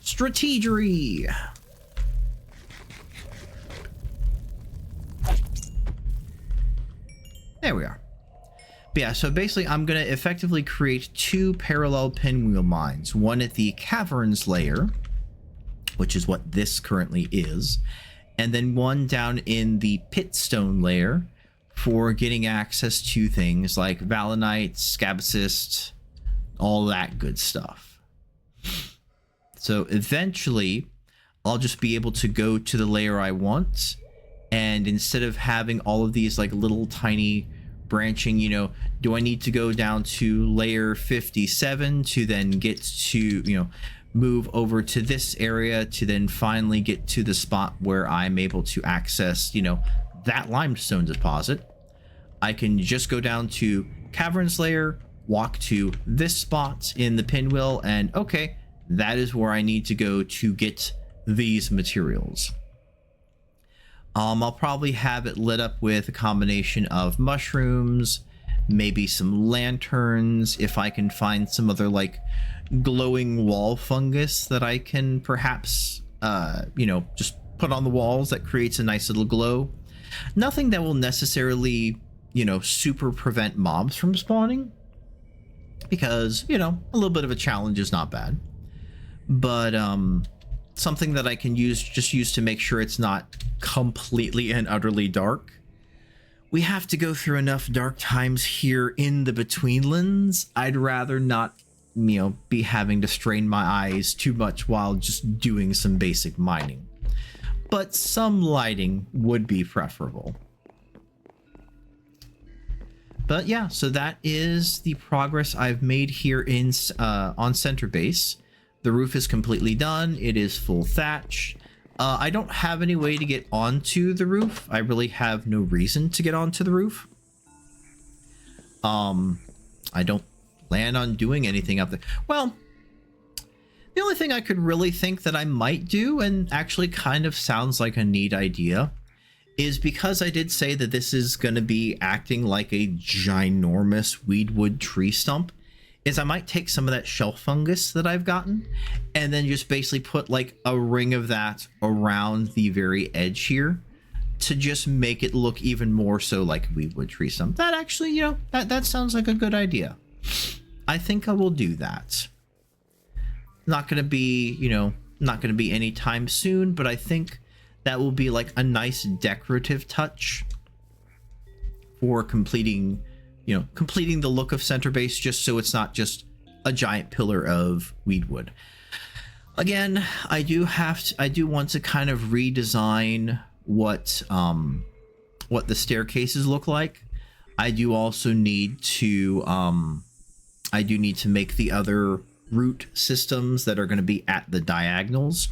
Strategery. There we are. But yeah, so basically I'm going to effectively create two parallel pinwheel mines. One at the caverns layer, which is what this currently is, and then one down in the pitstone layer for getting access to things like valenite, scabacyst, all that good stuff. So eventually I'll just be able to go to the layer I want, and instead of having all of these like little tiny branching, you know, do I need to go down to layer 57 to then get to, you know, move over to this area to then finally get to the spot where I'm able to access, you know, that limestone deposit. I can just go down to caverns layer, walk to this spot in the pinwheel, and okay, that is where I need to go to get these materials. I'll probably have it lit up with a combination of mushrooms, maybe some lanterns, if I can find some other like glowing wall fungus that I can perhaps, you know, just put on the walls that creates a nice little glow. Nothing that will necessarily, you know, super prevent mobs from spawning, because, you know, a little bit of a challenge is not bad. But something that I can use to make sure it's not completely and utterly dark. We have to go through enough dark times here in the Betweenlands. I'd rather not, you know, be having to strain my eyes too much while just doing some basic mining. But some lighting would be preferable. But yeah, so that is the progress I've made here in on Center Base. The roof is completely done. It is full thatch. I don't have any way to get onto the roof. I really have no reason to get onto the roof. I don't plan on doing anything up there. Well, the only thing I could really think that I might do, and actually kind of sounds like a neat idea, is because I did say that this is going to be acting like a ginormous weedwood tree stump, is I might take some of that shelf fungus that I've gotten and then just basically put like a ring of that around the very edge here to just make it look even more so like a weedwood tree stump. That actually, you know, that sounds like a good idea. I think I will do that. Not going to be, you know, not going to be anytime soon, but I think that will be like a nice decorative touch for completing, you know, completing the look of Center Base, just so it's not just a giant pillar of weedwood. Again, I do want to kind of redesign what the staircases look like. I do also need to make the other root systems that are going to be at the diagonals.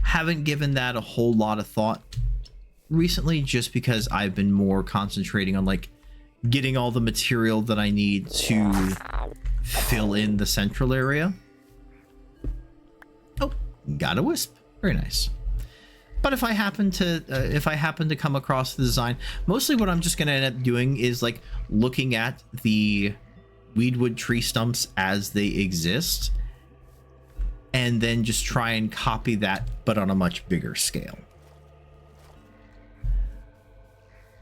Haven't given that a whole lot of thought recently, just because I've been more concentrating on like getting all the material that I need to fill in the central area. Oh, got a wisp. Very nice. But if I happen to come across the design, mostly what I'm just going to end up doing is like looking at the weedwood tree stumps as they exist, and then just try and copy that, but on a much bigger scale.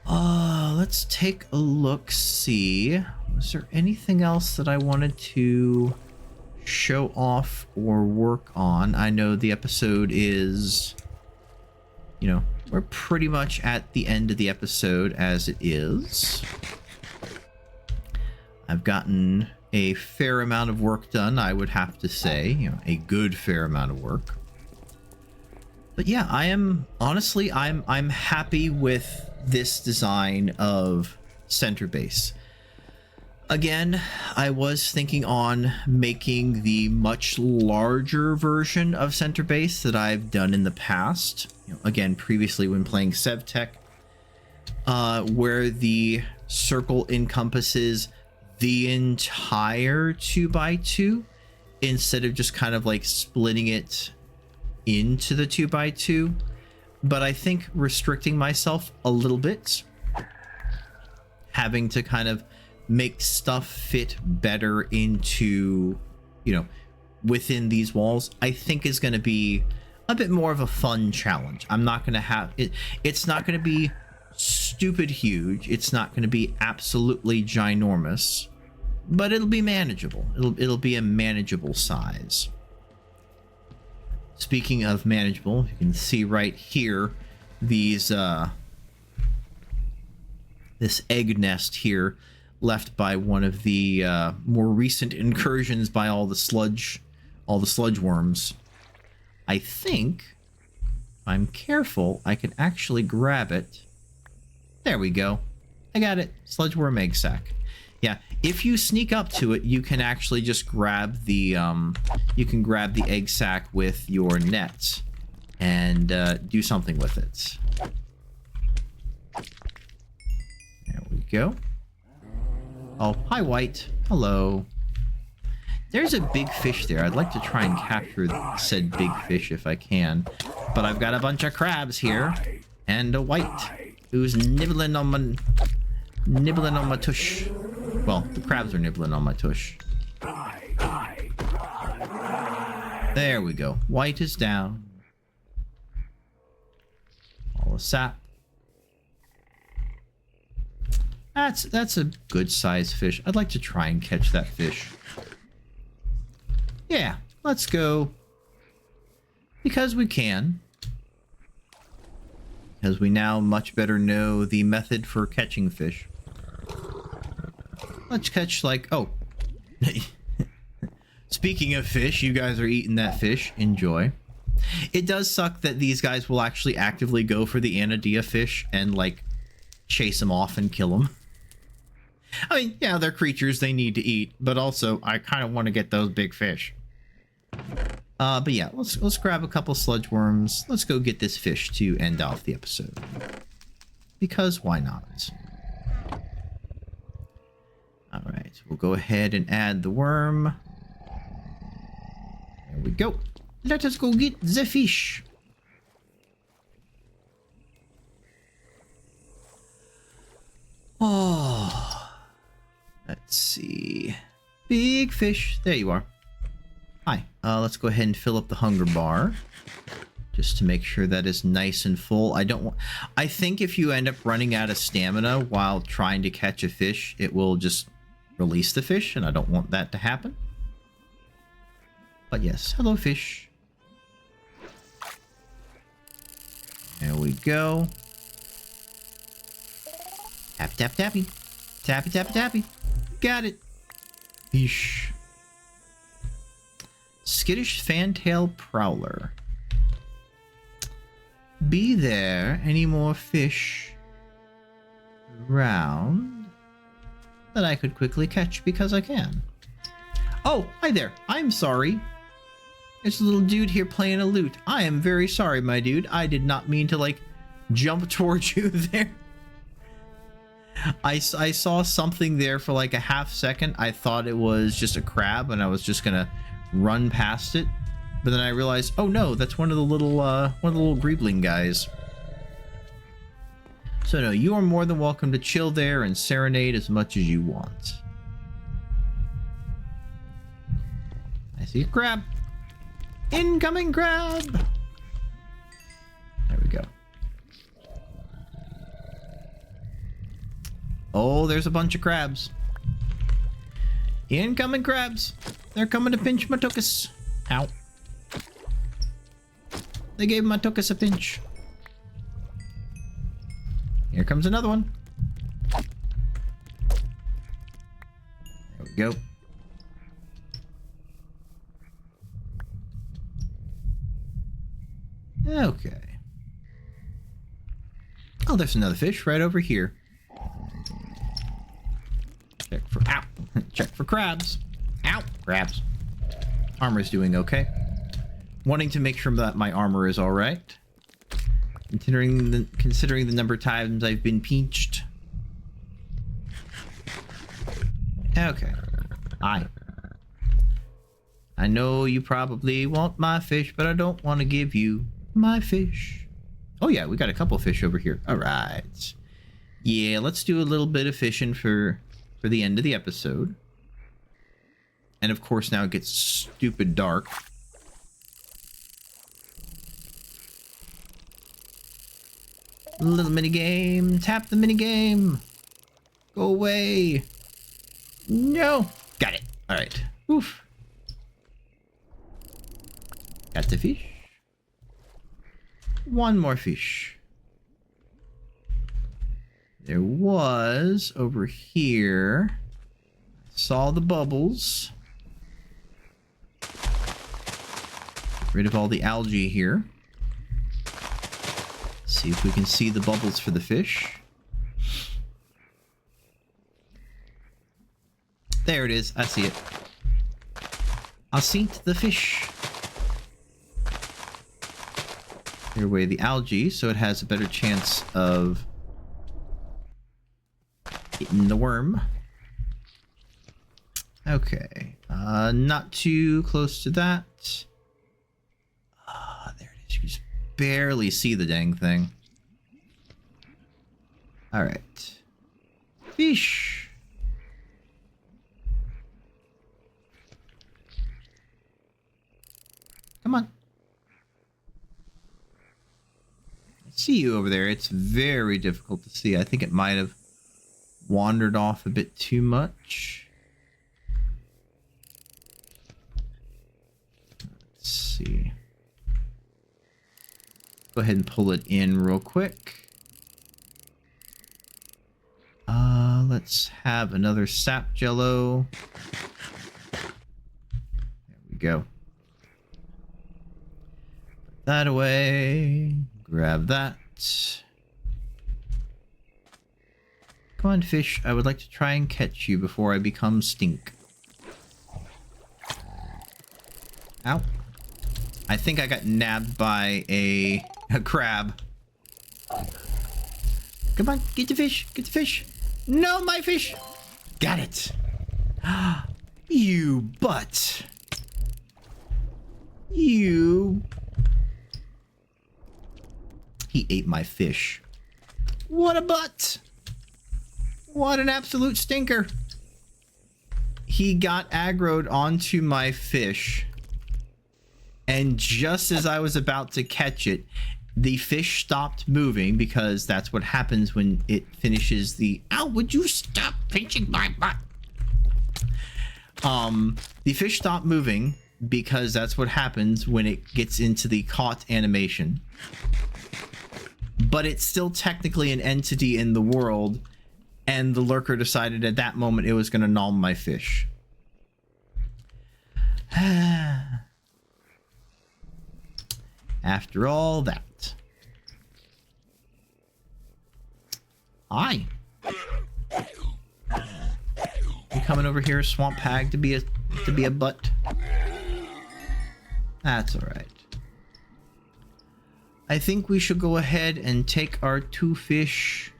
Let's take a look, see. Was there anything else that I wanted to show off or work on? I know the episode is, you know, we're pretty much at the end of the episode as it is. I've gotten a fair amount of work done, I would have to say, you know, a good fair amount of work. But yeah, I am honestly, I'm happy with this design of Center Base. Again, I was thinking on making the much larger version of Center Base that I've done in the past. You know, again, previously when playing SevTech, where the circle encompasses the entire 2x2 instead of just kind of like splitting it into the 2x2. But I think restricting myself a little bit, having to kind of make stuff fit better into, you know, within these walls, I think is going to be a bit more of a fun challenge. I'm not going to have it. It's not going to be stupid huge. It's not going to be absolutely ginormous, but it'll be manageable. It'll be a manageable size. Speaking of manageable, you can see right here these this egg nest here left by one of the more recent incursions by all the sludge worms. I think if I'm careful, I can actually grab it. There we go. I got it. Sludge worm egg sac. Yeah, if you sneak up to it, you can actually just grab the egg sac with your net and do something with it. There we go. Oh, hi, White. Hello. There's a big fish there. I'd like to try and capture said big fish if I can. But I've got a bunch of crabs here. And a White who's nibbling on my tush. Well, the crabs are nibbling on my tush. There we go. White is down. All the sap. That's a good sized fish. I'd like to try and catch that fish. Yeah, let's go. Because we can. Because we now much better know the method for catching fish. Let's catch like, oh. Speaking of fish, you guys are eating that fish. Enjoy. It does suck that these guys will actually actively go for the Anadia fish and like chase them off and kill them. I mean, yeah, they're creatures they need to eat, but also I kind of want to get those big fish. But yeah, let's grab a couple sludge worms. Let's go get this fish to end off the episode. Because why not? All right, we'll go ahead and add the worm. There we go. Let us go get the fish. Oh, let's see. Big fish. There you are. Hi. Let's go ahead and fill up the hunger bar. Just to make sure that is nice and full. I think if you end up running out of stamina while trying to catch a fish, it will just release the fish, and I don't want that to happen. But yes, hello fish. There we go. Tap, tap, tappy. Tappy, tappy, tappy. Got it. Fish. Skittish fantail prowler. Be there any more fish around that I could quickly catch because I can? Oh, hi there. I'm sorry. There's a little dude here playing a lute. I am very sorry, my dude. I did not mean to, like, jump towards you there. I saw something there for, like, a half second. I thought it was just a crab, and I was just gonna run past it. But then I realized, oh no, that's one of the little greebling guys. So no, you are more than welcome to chill there and serenade as much as you want. I see a crab. Incoming crab! There we go. Oh, there's a bunch of crabs. Incoming crabs. They're coming to pinch my tuchus. Ow. They gave my tuchus a pinch. Here comes another one. There we go. Okay. Oh, there's another fish right over here. Check for ow. Check for crabs. Ow, crabs. Armor's doing okay. Wanting to make sure that my armor is all right. Considering the number of times I've been pinched. Okay. Hi. I know you probably want my fish, but I don't want to give you my fish. Oh yeah, we got a couple fish over here. All right. Yeah, let's do a little bit of fishing for the end of the episode. And of course now it gets stupid dark. Little mini game. Tap the mini game. Go away. No. Got it. All right. Oof. Got the fish. One more fish. There was over here. Saw the bubbles. Get rid of all the algae here. See if we can see the bubbles for the fish. there it is. I see it. I seen the fish. Clear away the algae so it has a better chance of hitting the worm. Okay. Not too close to that. There it is. You can just barely see the dang thing. Alright. Fish. Come on. I see you over there. It's very difficult to see. I think it might have wandered off a bit too much. Let's see. Go ahead and pull it in real quick. Let's have another sap jello. There we go. Put that away. Grab that. Come on, fish. I would like to try and catch you before I become stink. Ow. I think I got nabbed by a crab. Come on, get the fish. Get the fish. No, my fish. Got it. You butt. You. He ate my fish. What a butt. What an absolute stinker. He got aggroed onto my fish. And just as I was about to catch it, the fish stopped moving because that's what happens when it finishes the... Ow, would you stop pinching my butt? The fish stopped moving because that's what happens when it gets into the caught animation. But it's still technically an entity in the world, and the lurker decided at that moment it was going to nom my fish. After all that. Hi. You coming over here, swamp hag, to be a butt? That's all right. I think we should go ahead and take our 2 fish,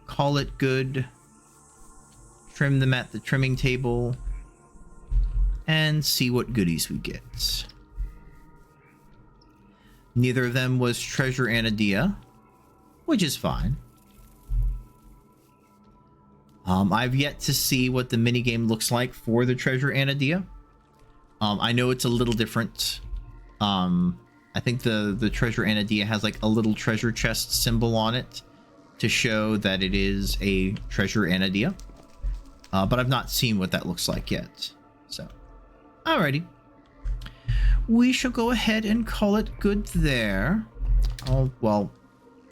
call it good, trim them at the trimming table, and see what goodies we get. Neither of them was treasure anadia, which is fine. I've yet to see what the minigame looks like for the treasure anadia. I know it's a little different. I think the treasure anadia has like a little treasure chest symbol on it to show that it is a treasure anadia. But I've not seen what that looks like yet. So, alrighty. We shall go ahead and call it good there. Oh, well,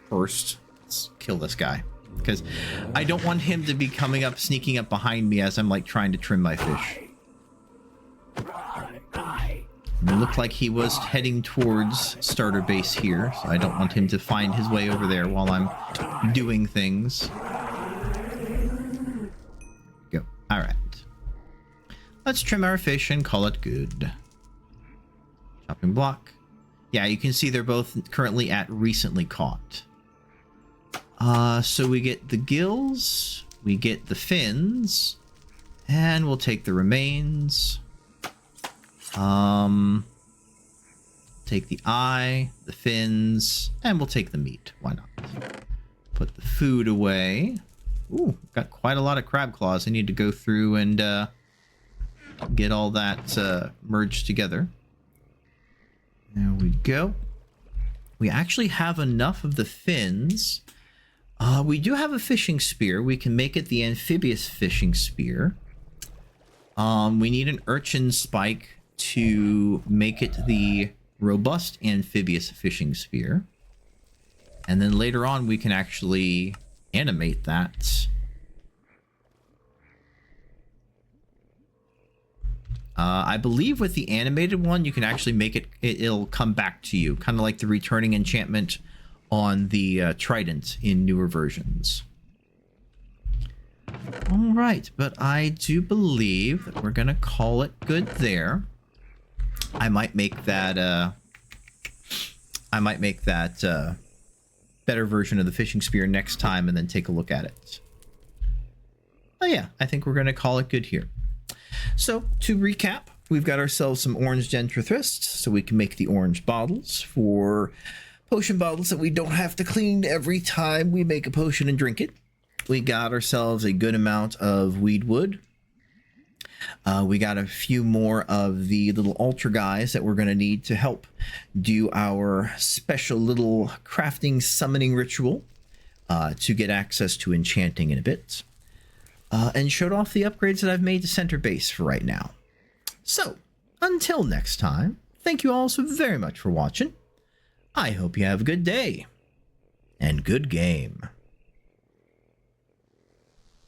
first, let's kill this guy. Because I don't want him to be coming up, sneaking up behind me as I'm like trying to trim my fish. And it looked like he was heading towards starter base here, so I don't want him to find his way over there while I'm doing things. Go. All right. Let's trim our fish and call it good. Chopping block. Yeah, you can see they're both currently at recently caught. So we get the gills, we get the fins, and we'll take the remains. Take the eye, the fins, and we'll take the meat. Why not? Put the food away. Ooh, got quite a lot of crab claws. I need to go through and get all that merged together. There we go. We actually have enough of the fins. We do have a fishing spear. We can make it the amphibious fishing spear. We need an urchin spike to make it the robust amphibious fishing spear. And then later on we can actually animate that. I believe with the animated one you can actually make it'll come back to you, kind of like the returning enchantment on the trident in newer versions. All right, but I do believe that we're gonna call it good there. I might make that better version of the fishing spear next time and then take a look at it. But yeah, I think we're gonna call it good here. So to recap, we've got ourselves some orange dentifrists so we can make the orange bottles for potion bottles that we don't have to clean every time we make a potion and drink it. We got ourselves a good amount of weed wood. We got a few more of the little altar guys that we're going to need to help do our special little crafting summoning ritual to get access to enchanting in a bit. And showed off the upgrades that I've made to center base for right now. So, until next time, thank you all so very much for watching. I hope you have a good day and good game.